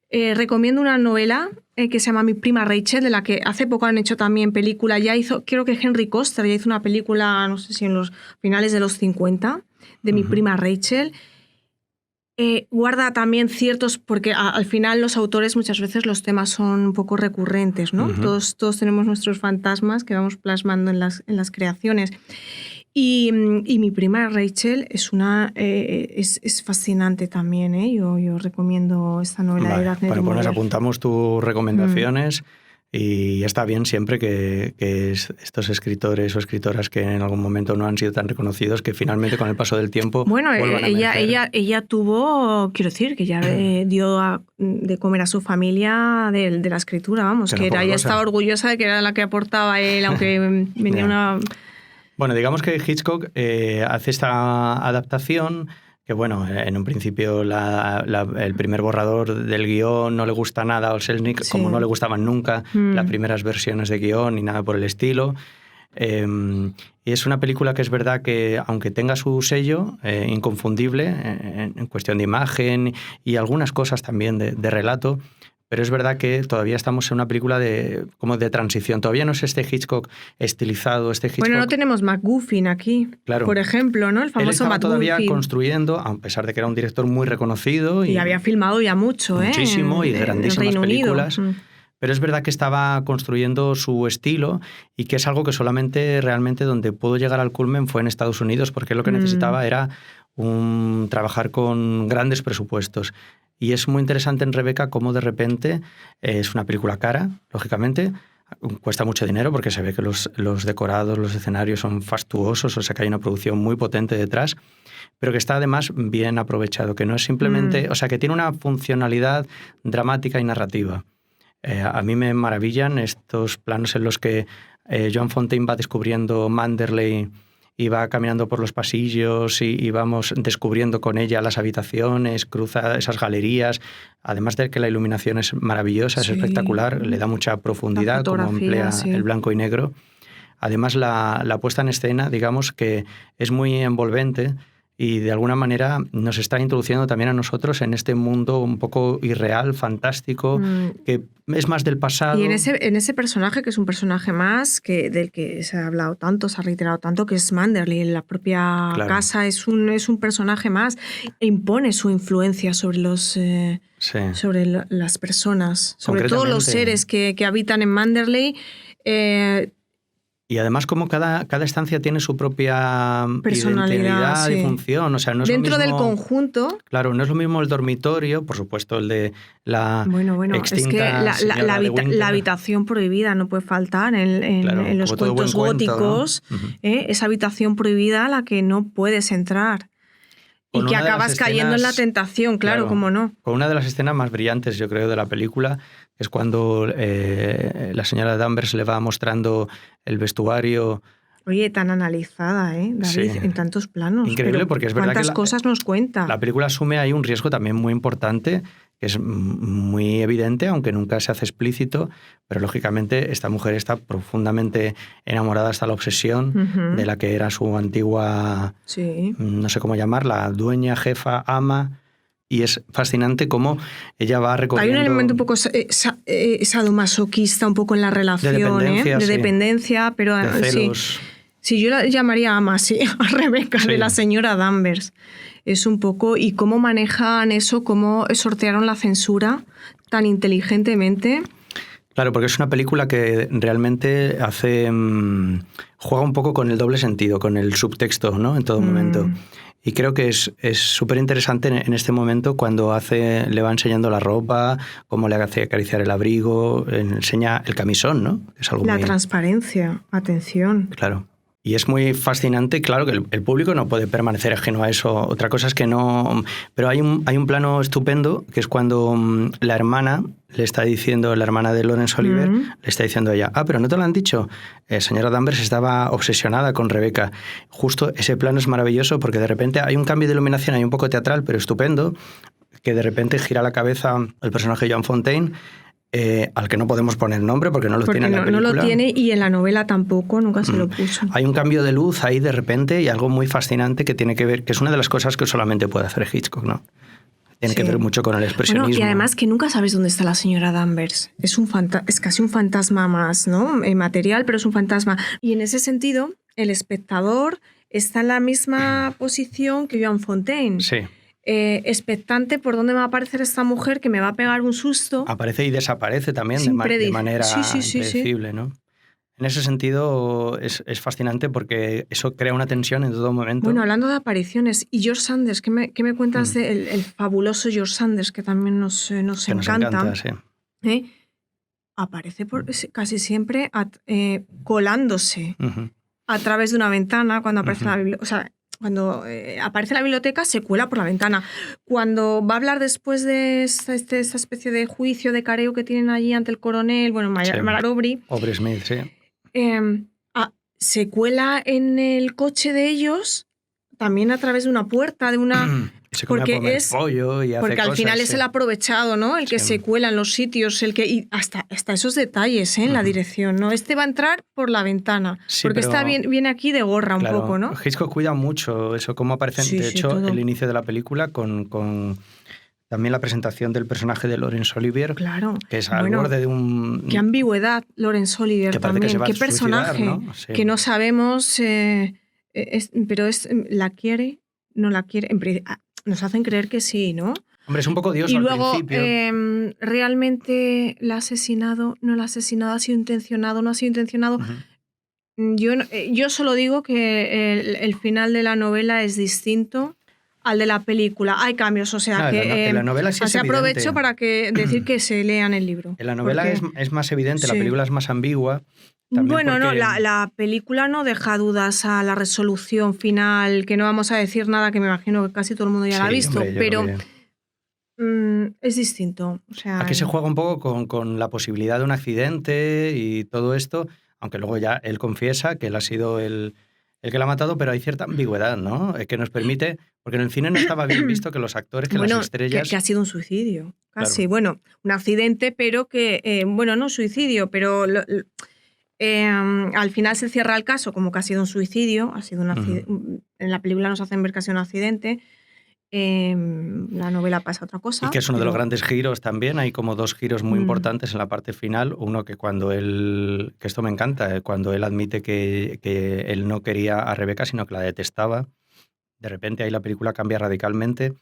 S2: Recomiendo una novela que se llama Mi prima Rachel, de la que hace poco han hecho también película. Creo que Henry Koster ya hizo una película, no sé si en los finales de los 50, de Mi prima Rachel. Guarda también porque al final los autores muchas veces los temas son un poco recurrentes, ¿no? Todos tenemos nuestros fantasmas que vamos plasmando en las creaciones. Y Mi prima Rachel es fascinante también, ¿eh? Yo recomiendo esta novela de Daphne du Maurier.
S1: Apuntamos tus recomendaciones. Y está bien siempre que estos escritores o escritoras que en algún momento no han sido tan reconocidos, que finalmente con el paso del tiempo vuelvan a emerger.
S2: Ella tuvo, quiero decir, que ya dio de comer a su familia de la escritura, vamos, que ella estaba orgullosa de que era la que aportaba él, aunque venía una...
S1: Bueno, digamos que Hitchcock hace esta adaptación que bueno, en un principio el primer borrador del guión no le gusta nada a Selznick, como no le gustaban nunca las primeras versiones de guión ni nada por el estilo. Y es una película que es verdad que, aunque tenga su sello inconfundible en cuestión de imagen y algunas cosas también de relato, pero es verdad que todavía estamos en una película como de transición. Todavía no es este Hitchcock estilizado, este Hitchcock...
S2: Bueno, no tenemos MacGuffin aquí, claro, por ejemplo, ¿no? El famoso
S1: Él estaba
S2: MacGuffin.
S1: Todavía construyendo, a pesar de que era un director muy reconocido.
S2: Y había filmado ya mucho,
S1: muchísimo, y grandísimas películas.
S2: Unido.
S1: Pero es verdad que estaba construyendo su estilo y que es algo que solamente realmente donde pudo llegar al culmen fue en Estados Unidos, porque lo que necesitaba era trabajar con grandes presupuestos. Y es muy interesante en Rebecca cómo de repente es una película cara, lógicamente, cuesta mucho dinero porque se ve que los decorados, los escenarios son fastuosos, o sea que hay una producción muy potente detrás, pero que está además bien aprovechado, que no es simplemente, o sea, que tiene una funcionalidad dramática y narrativa. A mí me maravillan estos planos en los que Joan Fontaine va descubriendo Manderley y va caminando por los pasillos y vamos descubriendo con ella las habitaciones, cruza esas galerías, además de que la iluminación es maravillosa, es espectacular, le da mucha profundidad como emplea el blanco y negro. Además la puesta en escena, digamos que es muy envolvente y de alguna manera nos está introduciendo también a nosotros en este mundo un poco irreal, fantástico, que es más del pasado.
S2: Y en ese personaje, que es un personaje más del que se ha hablado tanto, se ha reiterado tanto, que es Manderley, en la propia casa es un personaje más, e impone su influencia sobre sobre las personas, sobre todos los seres que habitan en Manderley.
S1: Y además como cada estancia tiene su propia personalidad y función. O sea, no es
S2: dentro
S1: lo mismo,
S2: del conjunto.
S1: Claro, no es lo mismo el dormitorio, por supuesto, el de la extinta
S2: es que la habitación prohibida no puede faltar en los cuentos góticos.
S1: ¿No?
S2: Esa habitación prohibida a la que no puedes entrar. Y que acabas cayendo en la tentación, claro, cómo no.
S1: Con una de las escenas más brillantes, yo creo, de la película, es cuando la señora Danvers le va mostrando el vestuario.
S2: Oye, tan analizada, David, en tantos planos.
S1: Increíble, porque es verdad que
S2: ¿cuántas cosas nos cuenta?
S1: La película asume ahí un riesgo también muy importante, que es muy evidente, aunque nunca se hace explícito, pero lógicamente esta mujer está profundamente enamorada hasta la obsesión de la que era su antigua, no sé cómo llamarla, dueña, jefa, ama. Y es fascinante cómo ella va recorriendo...
S2: Hay un elemento un poco sadomasoquista un poco en la relación, de dependencia, pero
S1: de celos.
S2: Sí, yo la llamaría ama, a Rebecca, de la señora Danvers. Es un poco... Y cómo manejan eso, cómo sortearon la censura tan inteligentemente.
S1: Claro, porque es una película que realmente juega un poco con el doble sentido, con el subtexto, ¿no? En todo momento. Y creo que es súper interesante en este momento cuando le va enseñando la ropa, cómo le hace acariciar el abrigo, enseña el camisón, ¿no? Es algo
S2: transparencia, atención.
S1: Claro. Y es muy fascinante, claro que el público no puede permanecer ajeno a eso. Otra cosa es que no... Pero hay un plano estupendo, que es cuando la hermana le está diciendo, la hermana de Laurence Olivier, le está diciendo a ella, pero ¿no te lo han dicho? Señora Danvers estaba obsesionada con Rebecca. Justo ese plano es maravilloso porque de repente hay un cambio de iluminación, hay un poco teatral, pero estupendo, que de repente gira la cabeza el personaje de Joan Fontaine, al que no podemos poner nombre porque no lo tiene en la película.
S2: No lo tiene y en la novela tampoco, nunca se lo puso.
S1: Hay un cambio de luz ahí de repente y algo muy fascinante que tiene que ver, que es una de las cosas que solamente puede hacer Hitchcock, ¿no? Tiene que ver mucho con el expresionismo.
S2: Bueno, y además que nunca sabes dónde está la señora Danvers. Es casi un fantasma más, ¿no? Material, pero es un fantasma. Y en ese sentido, el espectador está en la misma posición que Joan Fontaine.
S1: Sí.
S2: Expectante por dónde va a aparecer esta mujer que me va a pegar un susto.
S1: Aparece y desaparece también de manera impredecible, ¿no? En ese sentido es fascinante porque eso crea una tensión en todo momento.
S2: Bueno, hablando de apariciones, y George Sanders, ¿qué me cuentas del el fabuloso George Sanders, que también nos encanta?
S1: Sí.
S2: Aparece casi siempre colándose a través de una ventana cuando aparece la biblioteca. O sea, cuando aparece la biblioteca, se cuela por la ventana. Cuando va a hablar después de esta especie de juicio de careo que tienen allí ante el coronel, Aubrey
S1: Smith, sí.
S2: Se cuela en el coche de ellos también a través de una puerta, de una...
S1: Se come a comer pollo y hace
S2: porque al
S1: cosas,
S2: final es el aprovechado, ¿no? El que se cuela en los sitios, el que... Y hasta esos detalles, en la dirección, ¿no? Este va a entrar por la ventana,
S1: Sí,
S2: porque viene aquí de gorra
S1: claro,
S2: un poco, ¿no?
S1: Hitchcock cuida mucho eso, cómo aparecen.
S2: Sí,
S1: de hecho,
S2: todo.
S1: el inicio de la película con también la presentación del personaje de Laurence Olivier,
S2: claro.
S1: que es al borde de un...
S2: Qué ambigüedad, Laurence Olivier también. Qué personaje,
S1: suicidar, ¿no? Sí.
S2: Que no sabemos, pero la quiere, no la quiere. Nos hacen creer que sí, ¿no?
S1: Hombre, es un poco odioso
S2: y
S1: al
S2: luego,
S1: principio.
S2: ¿realmente la ha asesinado? ¿No la ha asesinado? ¿Ha sido intencionado? ¿No ha sido intencionado? Yo solo digo que el final de la novela es distinto al de la película. Hay cambios, o sea que
S1: en la novela sí es
S2: aprovecho para decir que se lean el libro.
S1: En la novela es más evidente, la película es más ambigua.
S2: Bueno,
S1: porque...
S2: no, la película no deja dudas a la resolución final, que no vamos a decir nada, que me imagino que casi todo el mundo ya la ha visto,
S1: hombre,
S2: pero es distinto. O sea,
S1: aquí se juega un poco con la posibilidad de un accidente y todo esto, aunque luego ya él confiesa que él ha sido el que la ha matado, pero hay cierta ambigüedad, ¿no? Que nos permite, porque en el cine no estaba bien visto que los actores, que las estrellas...
S2: Que ha sido un suicidio, casi.
S1: Claro.
S2: Bueno, un accidente, pero que, no suicidio, pero al final se cierra el caso como que ha sido un suicidio, ha sido un accidente. En la película nos hacen ver que ha sido un accidente. La novela pasa otra cosa.
S1: Y que es uno de los grandes giros también. Hay como dos giros muy importantes en la parte final. Uno que cuando él, que esto me encanta, cuando él admite que él no quería a Rebeca, sino que la detestaba. De repente ahí la película cambia radicalmente.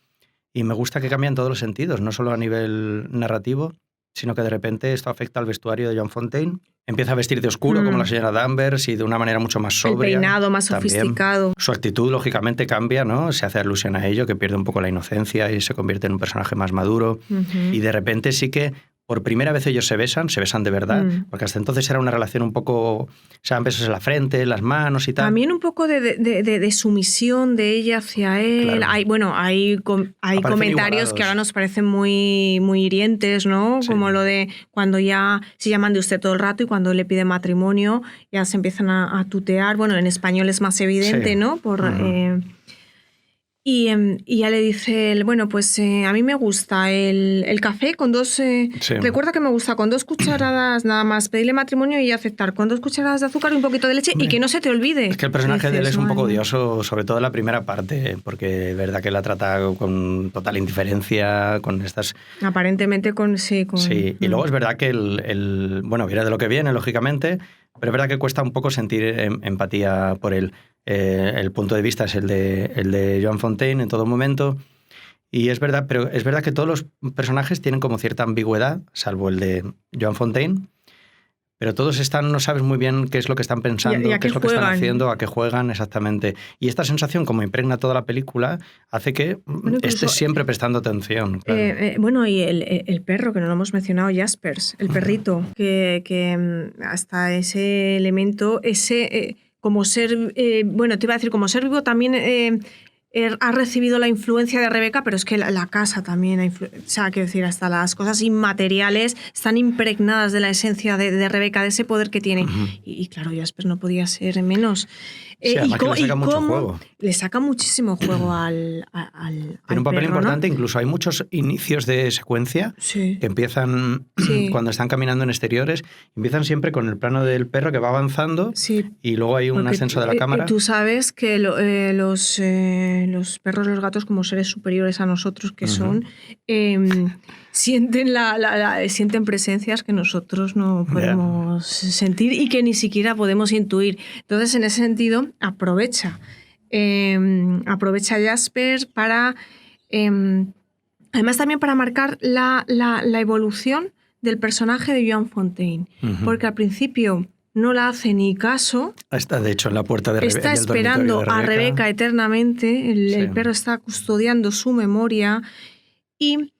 S1: Y me gusta que cambia en todos los sentidos, no solo a nivel narrativo, sino que de repente esto afecta al vestuario de Joan Fontaine. Empieza a vestir de oscuro como la señora Danvers y de una manera mucho más sobria.
S2: El peinado más sofisticado.
S1: Su actitud, lógicamente, cambia, ¿no? Se hace alusión a ello, que pierde un poco la inocencia y se convierte en un personaje más maduro. Y de repente sí que por primera vez ellos se besan de verdad, porque hasta entonces era una relación un poco, se dan besos en la frente, en las manos y tal.
S2: También un poco de sumisión de ella hacia él. Claro. Hay comentarios igualados que ahora nos parecen muy, muy hirientes, ¿no? Sí. Como lo de cuando ya se llaman de usted todo el rato y cuando le pide matrimonio ya se empiezan a tutear. Bueno, en español es más evidente, ¿no? Y ya le dice él, bueno, pues a mí me gusta el café con dos... Recuerda que me gusta con 2 cucharadas nada más, pedirle matrimonio y aceptar, con 2 cucharadas de azúcar y un poquito de leche. Hombre, y que no se te olvide.
S1: Es que el personaje de él es un poco odioso, sobre todo en la primera parte, porque es verdad que la trata con total indiferencia, con estas...
S2: Aparentemente con... Sí,
S1: y luego es verdad que bueno, viene de lo que viene, lógicamente, pero es verdad que cuesta un poco sentir empatía por él. El punto de vista es el de Joan Fontaine en todo momento. Y es verdad, pero es verdad que todos los personajes tienen como cierta ambigüedad, salvo el de Joan Fontaine. Pero todos no sabes muy bien qué es lo que están pensando, qué es lo que están haciendo, a qué juegan exactamente. Y esta sensación, como impregna toda la película, hace que estés siempre prestando atención.
S2: Claro. Y el perro, que no lo hemos mencionado, Jaspers, el perrito, que hasta ese elemento, como ser, te iba a decir, como ser vivo también ha recibido la influencia de Rebeca, pero es que la casa también o sea, quiero decir, hasta las cosas inmateriales están impregnadas de la esencia de Rebeca, de ese poder que tiene. Y claro, Jasper no podía ser menos.
S1: Sí, le saca mucho juego.
S2: Le saca muchísimo juego al
S1: Tiene un papel
S2: perro,
S1: importante,
S2: ¿no?
S1: Incluso hay muchos inicios de secuencia que empiezan cuando están caminando en exteriores, empiezan siempre con el plano del perro que va avanzando y luego hay un ascenso de la cámara.
S2: Tú sabes que los perros, los gatos, como seres superiores a nosotros que son, sienten presencias que nosotros no podemos sentir y que ni siquiera podemos intuir. Entonces, en ese sentido, aprovecha Jasper para... además, también para marcar la evolución del personaje de Joan Fontaine. Porque al principio no la hace ni caso.
S1: Está, de hecho, en la puerta de Rebeca.
S2: Está esperando a Rebeca eternamente. El perro está custodiando su memoria. Y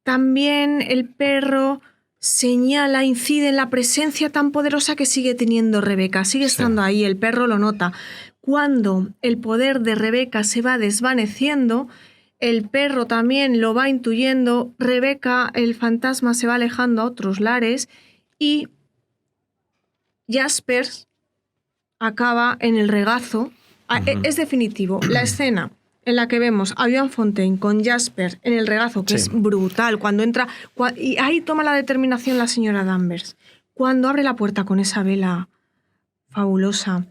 S2: también el perro señala, incide en la presencia tan poderosa que sigue teniendo Rebeca. Sigue estando ahí, el perro lo nota. Cuando el poder de Rebeca se va desvaneciendo, el perro también lo va intuyendo. Rebeca, el fantasma, se va alejando a otros lares y Jasper acaba en el regazo Es definitivo. La escena en la que vemos a Joan Fontaine con Jasper en el regazo, que es brutal, cuando entra... y ahí toma la determinación la señora Danvers. Cuando abre la puerta con esa vela fabulosa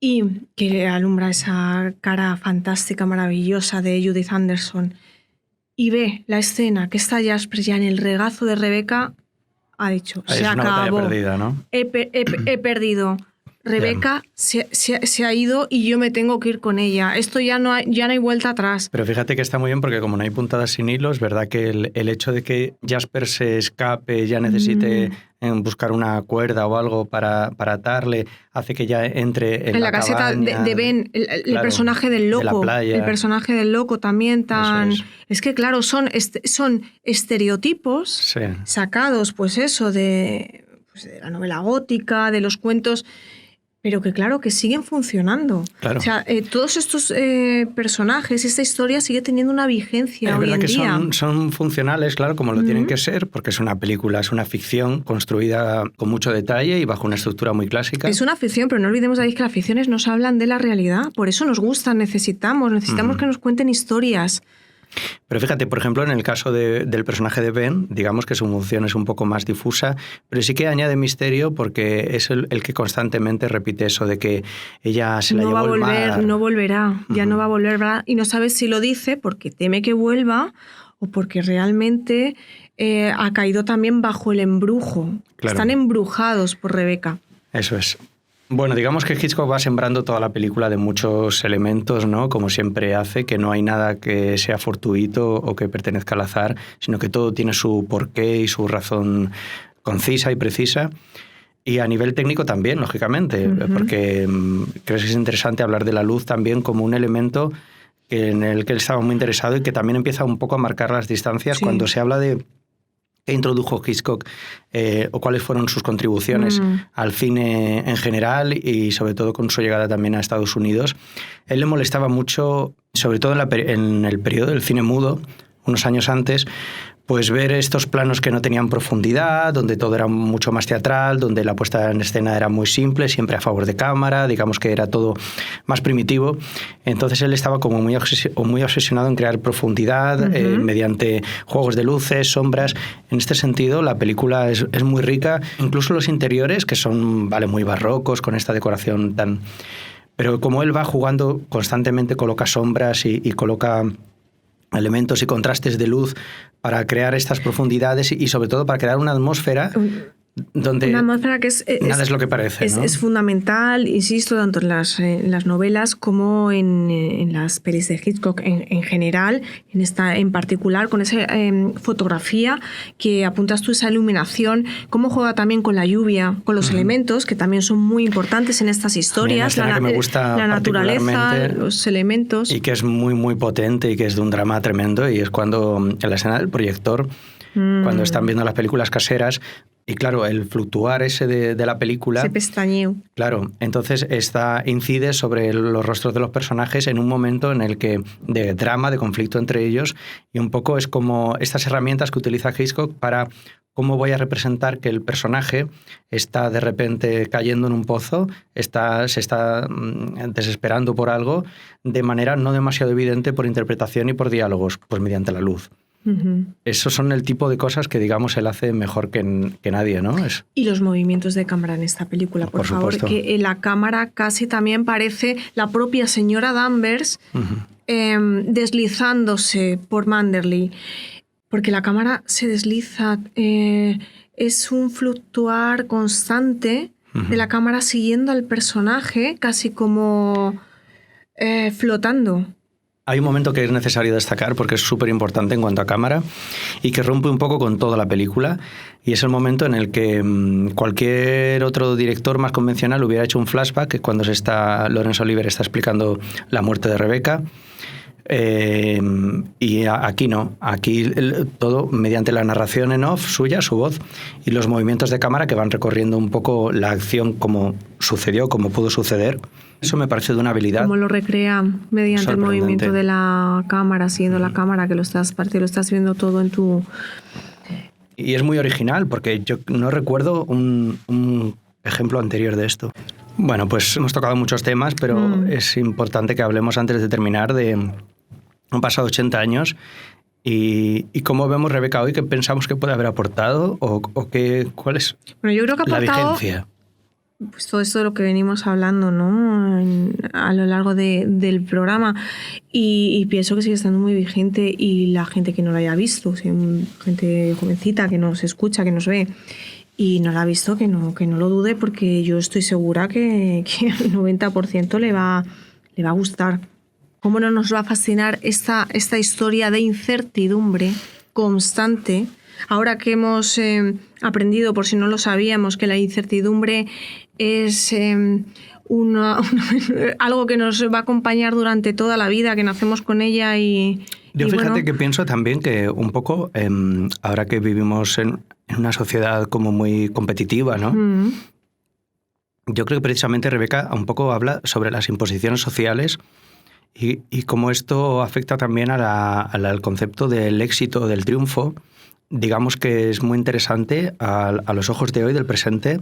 S2: y que alumbra esa cara fantástica, maravillosa de Judith Anderson, y ve la escena que está Jasper ya en el regazo de Rebecca, ha dicho, se acabó.
S1: Perdida, ¿no?
S2: He perdido. Rebeca se ha ido y yo me tengo que ir con ella. Esto ya no hay vuelta atrás.
S1: Pero fíjate que está muy bien porque como no hay puntadas sin hilos, ¿verdad? Que el hecho de que Jasper se escape, ya necesite buscar una cuerda o algo para atarle, hace que ya entre en
S2: la caseta
S1: cabaña,
S2: de Ben, el personaje del loco.
S1: De la playa.
S2: El personaje del loco también tan... Es que claro, son estereotipos sacados, pues eso, de la novela gótica, de los cuentos... pero que claro, que siguen funcionando.
S1: Claro.
S2: O sea, todos estos personajes, esta historia sigue teniendo una vigencia hoy en día.
S1: Es verdad que son funcionales, claro, como lo tienen que ser, porque es una película, es una ficción construida con mucho detalle y bajo una estructura muy clásica.
S2: Es una ficción, pero no olvidemos, David, que las ficciones nos hablan de la realidad. Por eso nos gustan, necesitamos que nos cuenten historias.
S1: Pero fíjate, por ejemplo, en el caso del personaje de Ben, digamos que su función es un poco más difusa, pero sí que añade misterio porque es el que constantemente repite eso de que ella se la llevó al mar.
S2: No volverá, ya no va a volver, ¿verdad? Y no sabes si lo dice porque teme que vuelva o porque realmente ha caído también bajo el embrujo. Claro. Están embrujados por Rebeca.
S1: Eso es. Bueno, digamos que Hitchcock va sembrando toda la película de muchos elementos, ¿no? Como siempre hace, que no hay nada que sea fortuito o que pertenezca al azar, sino que todo tiene su porqué y su razón concisa y precisa. Y a nivel técnico también, lógicamente, porque creo que es interesante hablar de la luz también como un elemento en el que él estaba muy interesado y que también empieza un poco a marcar las distancias cuando se habla de qué introdujo Hitchcock o cuáles fueron sus contribuciones al cine en general y sobre todo con su llegada también a Estados Unidos. Él le molestaba mucho, sobre todo en el periodo del cine mudo, unos años antes, pues ver estos planos que no tenían profundidad, donde todo era mucho más teatral, donde la puesta en escena era muy simple, siempre a favor de cámara, digamos que era todo más primitivo. Entonces él estaba como muy obsesionado en crear profundidad mediante juegos de luces, sombras. En este sentido, la película es muy rica, incluso los interiores, que son muy barrocos, con esta decoración tan... Pero como él va jugando constantemente, coloca sombras y coloca elementos y contrastes de luz para crear estas profundidades y sobre todo para crear una atmósfera donde
S2: una atmósfera que
S1: nada es lo que parece.
S2: Es fundamental, insisto, tanto en las novelas como en las pelis de Hitchcock en general, en particular con esa fotografía que apuntas tú, esa iluminación, cómo juega también con la lluvia, con los elementos, que también son muy importantes en estas historias,
S1: que me gusta
S2: la naturaleza, los elementos.
S1: Y que es muy, muy potente y que es de un drama tremendo, y es cuando en la escena del proyector, cuando están viendo las películas caseras, y claro, el fluctuar ese de la película...
S2: Se pestañeó.
S1: Claro, entonces incide sobre los rostros de los personajes en un momento en el que de drama, de conflicto entre ellos, y un poco es como estas herramientas que utiliza Hitchcock para cómo voy a representar que el personaje está de repente cayendo en un pozo, se está desesperando por algo, de manera no demasiado evidente por interpretación y por diálogos, pues mediante la luz. Esos son el tipo de cosas que, digamos, él hace mejor que nadie, ¿no?
S2: Y los movimientos de cámara en esta película, por favor,
S1: supuesto.
S2: Que la cámara casi también parece la propia señora Danvers deslizándose por Manderley, porque la cámara se desliza, es un fluctuar constante de la cámara siguiendo al personaje, casi como flotando.
S1: Hay un momento que es necesario destacar porque es súper importante en cuanto a cámara y que rompe un poco con toda la película, y es el momento en el que cualquier otro director más convencional hubiera hecho un flashback cuando Laurence Olivier está explicando la muerte de Rebeca. Y aquí no, aquí todo mediante la narración en off suya, su voz, y los movimientos de cámara que van recorriendo un poco la acción como sucedió, como pudo suceder. Eso me parece de una habilidad.
S2: Como lo recrea mediante el movimiento de la cámara, siguiendo la cámara, que lo estás viendo todo en tu...
S1: Y es muy original, porque yo no recuerdo un ejemplo anterior de esto. Bueno, pues hemos tocado muchos temas, pero es importante que hablemos antes de terminar de... Han pasado 80 años y cómo vemos Rebeca hoy, qué pensamos que puede haber aportado o cuál es
S2: yo creo que ha
S1: la
S2: aportado,
S1: vigencia.
S2: Pues todo esto de lo que venimos hablando, ¿no? A lo largo del programa. Y pienso que sigue estando muy vigente, y la gente que no lo haya visto, gente jovencita que nos escucha, que nos ve y no la ha visto, que no lo dude, porque yo estoy segura que al 90% le va a gustar. ¿Cómo no nos va a fascinar esta historia de incertidumbre constante? Ahora que hemos aprendido, por si no lo sabíamos, que la incertidumbre es algo que nos va a acompañar durante toda la vida, que nacemos con ella
S1: Yo fíjate que pienso también que un poco, ahora que vivimos en una sociedad como muy competitiva, ¿no? Yo creo que precisamente Rebeca un poco habla sobre las imposiciones sociales y cómo esto afecta también al concepto del éxito, del triunfo. Digamos que es muy interesante a los ojos de hoy, del presente,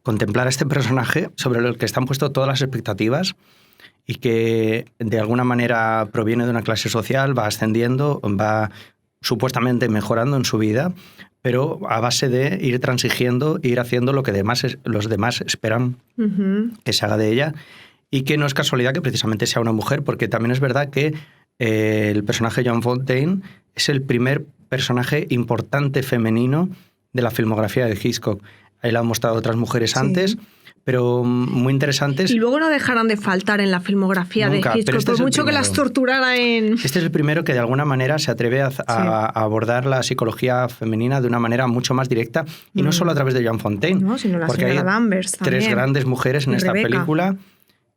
S1: contemplar a este personaje sobre el que están puestas todas las expectativas y que de alguna manera proviene de una clase social, va ascendiendo, va supuestamente mejorando en su vida, pero a base de ir transigiendo, ir haciendo lo que los demás esperan que se haga de ella, y que no es casualidad que precisamente sea una mujer, porque también es verdad que el personaje Joan Fontaine es el primer personaje importante femenino de la filmografía de Hitchcock. Ahí la han mostrado otras mujeres antes, pero muy interesantes.
S2: Y luego no dejarán de faltar en la filmografía de Hitchcock, por mucho que las torturara en...
S1: Este es el primero que de alguna manera se atreve a abordar la psicología femenina de una manera mucho más directa, y no solo a través de Joan Fontaine,
S2: sino la
S1: porque hay
S2: Danvers también.
S1: 3 grandes mujeres en esta película.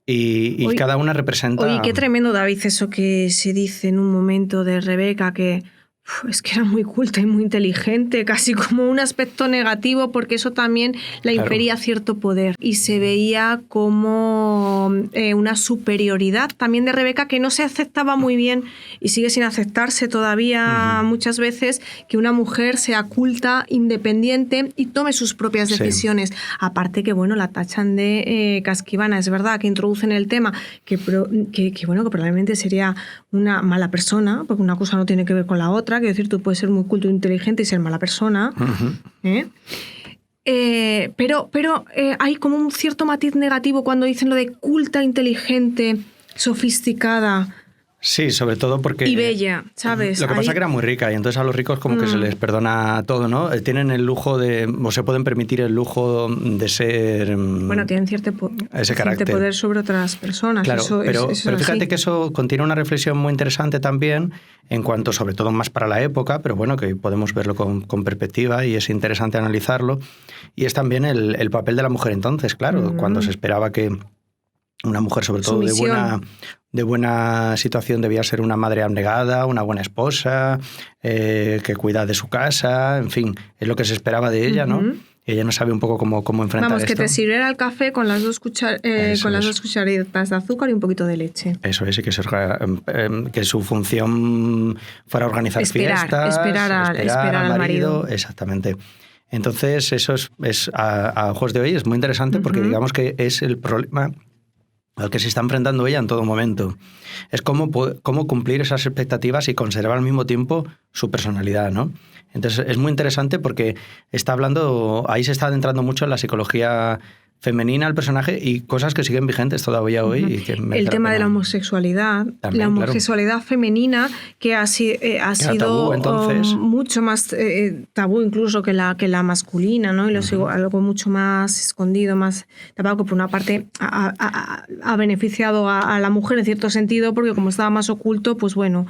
S1: Y cada una representa...
S2: Oye, qué tremendo, David, eso que se dice en un momento de Rebeca, que es que era muy culta y muy inteligente, casi como un aspecto negativo, porque eso también la infería cierto poder. Y se veía como una superioridad también de Rebeca, que no se aceptaba muy bien, y sigue sin aceptarse todavía muchas veces, que una mujer sea culta, independiente y tome sus propias decisiones. Aparte que, bueno, la tachan de casquivana, es verdad, que introducen el tema, que probablemente sería una mala persona, porque una cosa no tiene que ver con la otra. Quiero decir, tú puedes ser muy culto e inteligente y ser mala persona. Pero hay como un cierto matiz negativo cuando dicen lo de culta, inteligente, sofisticada.
S1: Sí, sobre todo porque...
S2: Y bella, ¿sabes?
S1: Lo que pasa es que era muy rica, y entonces a los ricos como que se les perdona todo, ¿no? Tienen el lujo o se pueden permitir el lujo de ser...
S2: Bueno, tienen cierto poder sobre otras personas.
S1: Claro, pero fíjate
S2: así.
S1: que eso contiene una reflexión muy interesante también, en cuanto, sobre todo más para la época, pero bueno, que podemos verlo con perspectiva y es interesante analizarlo. Y es también el papel de la mujer entonces, claro, cuando se esperaba que una mujer, sobre todo de buena situación, debía ser una madre abnegada, una buena esposa, que cuida de su casa, en fin, es lo que se esperaba de ella, ¿no? Y ella no sabe un poco cómo enfrentar esto.
S2: Vamos, que te sirviera el café con las 2 cucharitas de azúcar y un poquito de leche.
S1: Eso es, y que su función fuera organizar fiestas.
S2: Esperar al marido.
S1: Exactamente. Entonces, eso es a ojos de hoy es muy interesante, porque digamos que es el problema al que se está enfrentando ella en todo momento. Es cómo cumplir esas expectativas y conservar al mismo tiempo su personalidad, ¿no? Entonces es muy interesante porque ahí se está adentrando mucho en la psicología femenina al personaje y cosas que siguen vigentes todavía hoy. Y que
S2: el tema de la homosexualidad, también, la homosexualidad femenina, que ha sido tabú, mucho más tabú incluso que la masculina, ¿no? Y algo mucho más escondido, más tapado, que por una parte ha beneficiado a la mujer en cierto sentido, porque como estaba más oculto, pues bueno,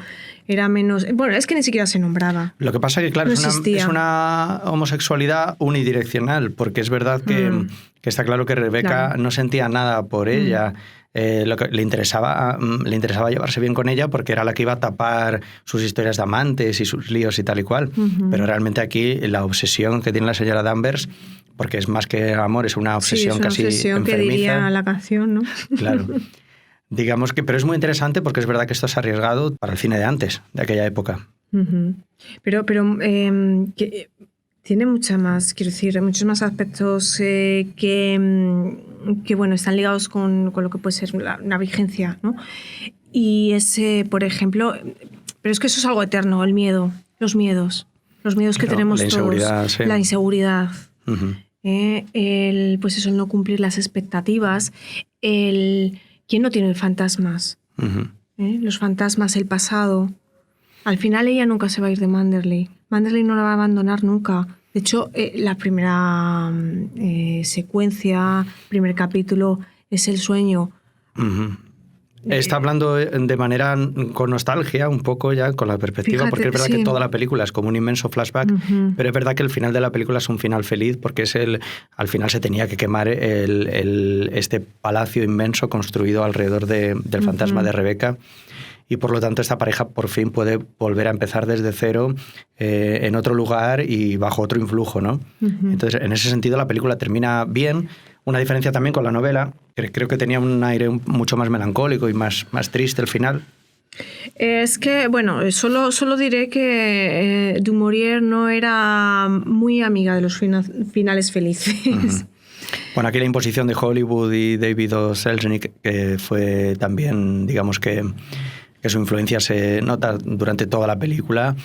S2: era menos... Bueno, es que ni siquiera se nombraba.
S1: Lo que pasa es que, claro, es una homosexualidad unidireccional, porque es verdad que está claro que Rebeca no sentía nada por ella. Lo que le interesaba llevarse bien con ella, porque era la que iba a tapar sus historias de amantes y sus líos y tal y cual. Pero realmente aquí la obsesión que tiene la señora Danvers, porque es más que amor, es una obsesión casi enfermiza. Sí, es una obsesión que diría
S2: la canción, ¿no?
S1: Claro. Digamos que, pero es muy interesante porque es verdad que esto es arriesgado para el cine de antes, de aquella época.
S2: Pero Tiene muchos más aspectos que bueno, están ligados con lo que puede ser una vigencia, ¿no? Y ese, por ejemplo, pero es que eso es algo eterno, el miedo, los miedos que tenemos
S1: la inseguridad,
S2: todos,
S1: sí.
S2: la inseguridad,
S1: Uh-huh.
S2: pues eso, el no cumplir las expectativas, ¿quién no tiene fantasmas?
S1: Uh-huh.
S2: Los fantasmas, el pasado. Al final ella nunca se va a ir de Manderley. Manderley no la va a abandonar nunca. De hecho, la primera secuencia, primer capítulo, es el sueño.
S1: Uh-huh. Está hablando de manera con nostalgia, un poco ya con la perspectiva,
S2: Fíjate,
S1: porque es verdad
S2: sí.
S1: que toda la película es como un inmenso flashback, pero es verdad que el final de la película es un final feliz, porque al final se tenía que quemar este palacio inmenso construido alrededor del fantasma de Rebeca. Y por lo tanto esta pareja por fin puede volver a empezar desde cero en otro lugar y bajo otro influjo, ¿no? Entonces, en ese sentido la película termina bien. Una diferencia también con la novela, que creo que tenía un aire mucho más melancólico y más triste el final.
S2: Es que, bueno, solo diré que Du Maurier no era muy amiga de los finales felices.
S1: Bueno, aquí la imposición de Hollywood y David O. Selznick, que fue también, digamos que su influencia se nota durante toda la película,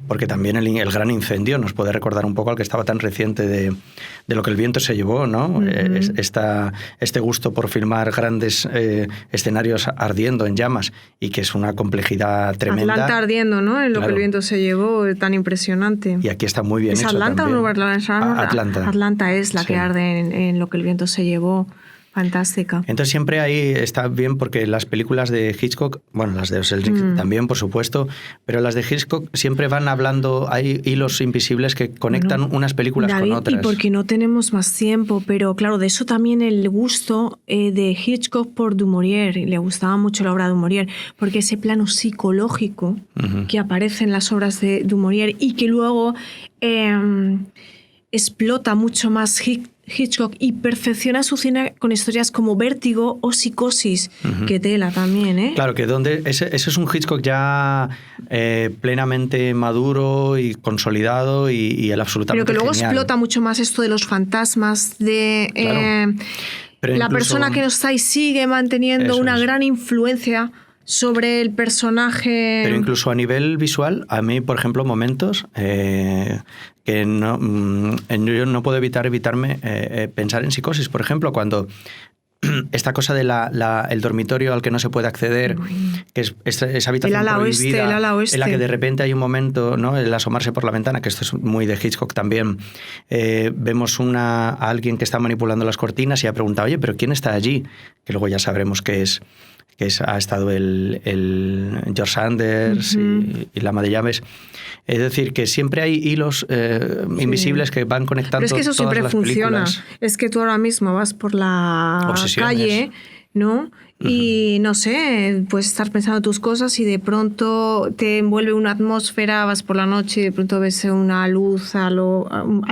S1: porque también el gran incendio nos puede recordar un poco al que estaba tan reciente de lo que el viento se llevó, ¿no? Este gusto por filmar grandes escenarios ardiendo en llamas, y que es una complejidad tremenda.
S2: Atlanta ardiendo, ¿no? En lo que el viento se llevó, tan impresionante.
S1: Y aquí está muy bien
S2: ¿Es
S1: hecho
S2: Atlanta
S1: también.
S2: o Nueva Orleans?
S1: Atlanta.
S2: Atlanta es la que arde en lo que el viento se llevó. Fantástica.
S1: Entonces siempre ahí está bien, porque las películas de Hitchcock, bueno, las de Selznick también, por supuesto, pero las de Hitchcock siempre van hablando, hay hilos invisibles que conectan unas películas
S2: David,
S1: con otras.
S2: Y porque no tenemos más tiempo, pero claro, de eso también el gusto de Hitchcock por Du Maurier, le gustaba mucho la obra de Du Maurier, porque ese plano psicológico que aparece en las obras de Du Maurier y que luego explota mucho más Hitchcock y perfecciona su cine con historias como Vértigo o Psicosis, que tela también, ¿eh?
S1: Claro, que ese es un Hitchcock ya plenamente maduro y consolidado y el absolutamente
S2: pero que luego
S1: genial.
S2: explota mucho más esto de los fantasmas, de
S1: Claro. Pero
S2: la
S1: incluso,
S2: persona que no está y sigue manteniendo una gran influencia sobre el personaje.
S1: Pero incluso a nivel visual, a mí, por ejemplo, momentos que yo no puedo evitarme pensar en Psicosis, por ejemplo, cuando esta cosa de el dormitorio al que no se puede acceder, que es esa habitación prohibida,
S2: el ala oeste,
S1: en la que de repente hay un momento, ¿no?, el asomarse por la ventana, que esto es muy de Hitchcock también. Vemos a alguien que está manipulando las cortinas y ha preguntado, oye, ¿pero quién está allí? Que luego ya sabremos que ha estado el George Sanders y la ama de llaves. Es decir, que siempre hay hilos invisibles que van conectando.
S2: Pero es que eso
S1: todas
S2: siempre
S1: las
S2: funciona.
S1: películas.
S2: Es que tú ahora mismo vas por la calle, ¿no? Y no sé, puedes estar pensando tus cosas y de pronto te envuelve una atmósfera, vas por la noche y de pronto ves una luz al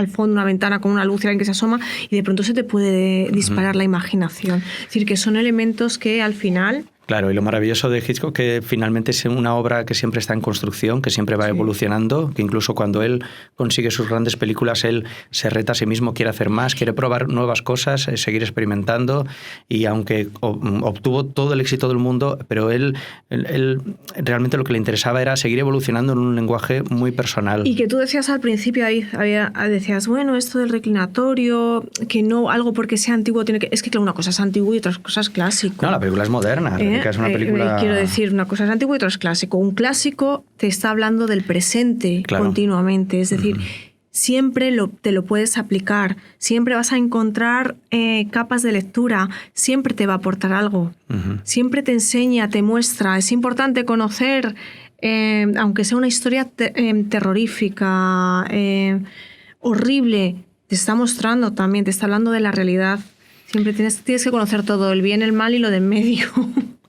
S2: fondo, una ventana con una luz y alguien que se asoma, y de pronto se te puede disparar la imaginación. Es decir, que son elementos que al final...
S1: Claro, y lo maravilloso de Hitchcock que finalmente es una obra que siempre está en construcción, que siempre va evolucionando, que incluso cuando él consigue sus grandes películas, él se reta a sí mismo, quiere hacer más, quiere probar nuevas cosas, seguir experimentando, y aunque obtuvo todo el éxito del mundo, pero él realmente lo que le interesaba era seguir evolucionando en un lenguaje muy personal.
S2: Y que tú decías al principio, decías, bueno, esto del reclinatorio, que no algo porque sea antiguo tiene que... Es que claro, una cosa es antiguo y otra cosa es clásico.
S1: No, la película es moderna. Es una película...
S2: Quiero decir, una cosa es antiguo y otra es clásico. Un clásico te está hablando del presente continuamente. Es decir, siempre te lo puedes aplicar. Siempre vas a encontrar capas de lectura. Siempre te va a aportar algo. Siempre te enseña, te muestra. Es importante conocer, aunque sea una historia terrorífica, horrible, te está mostrando también, te está hablando de la realidad. Siempre tienes que conocer todo, el bien, el mal y lo de en medio.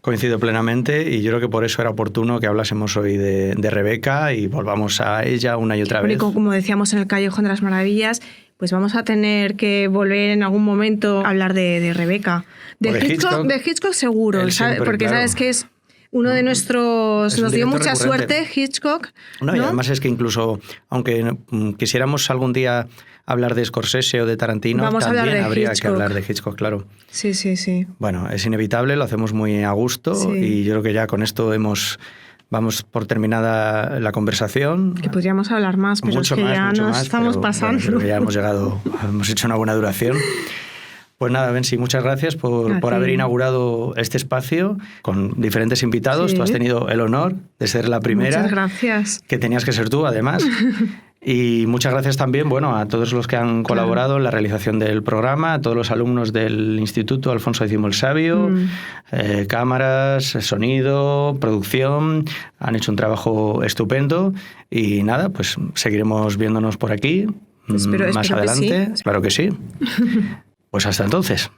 S1: Coincido plenamente, y yo creo que por eso era oportuno que hablásemos hoy de Rebeca y volvamos a ella una y otra vez.
S2: Como decíamos en el Callejón de las Maravillas, pues vamos a tener que volver en algún momento a hablar de Rebeca. De Hitchcock seguro, ¿sabes? Porque sabes que es Uno de nuestros... Nos dio mucha suerte, Hitchcock.
S1: No, y además es que incluso, aunque quisiéramos algún día hablar de Scorsese o de Tarantino, también habría que hablar de Hitchcock, claro.
S2: Sí, sí, sí.
S1: Bueno, es inevitable, lo hacemos muy a gusto y yo creo que ya con esto vamos por terminada la conversación.
S2: Que podríamos hablar más, pero
S1: mucho
S2: es que
S1: más,
S2: ya nos estamos pasando.
S1: Bueno, creo que ya hemos hecho una buena duración. Pues nada, Bensi, muchas gracias por haber inaugurado este espacio con diferentes invitados. Tú has tenido el honor de ser la primera.
S2: Muchas gracias.
S1: Que tenías que ser tú, además. Y muchas gracias también, a todos los que han colaborado en la realización del programa, a todos los alumnos del Instituto Alfonso X el Sabio, cámaras, sonido, producción, han hecho un trabajo estupendo y nada, pues seguiremos viéndonos por aquí más adelante.
S2: Que sí.
S1: Claro que sí. Pues hasta entonces.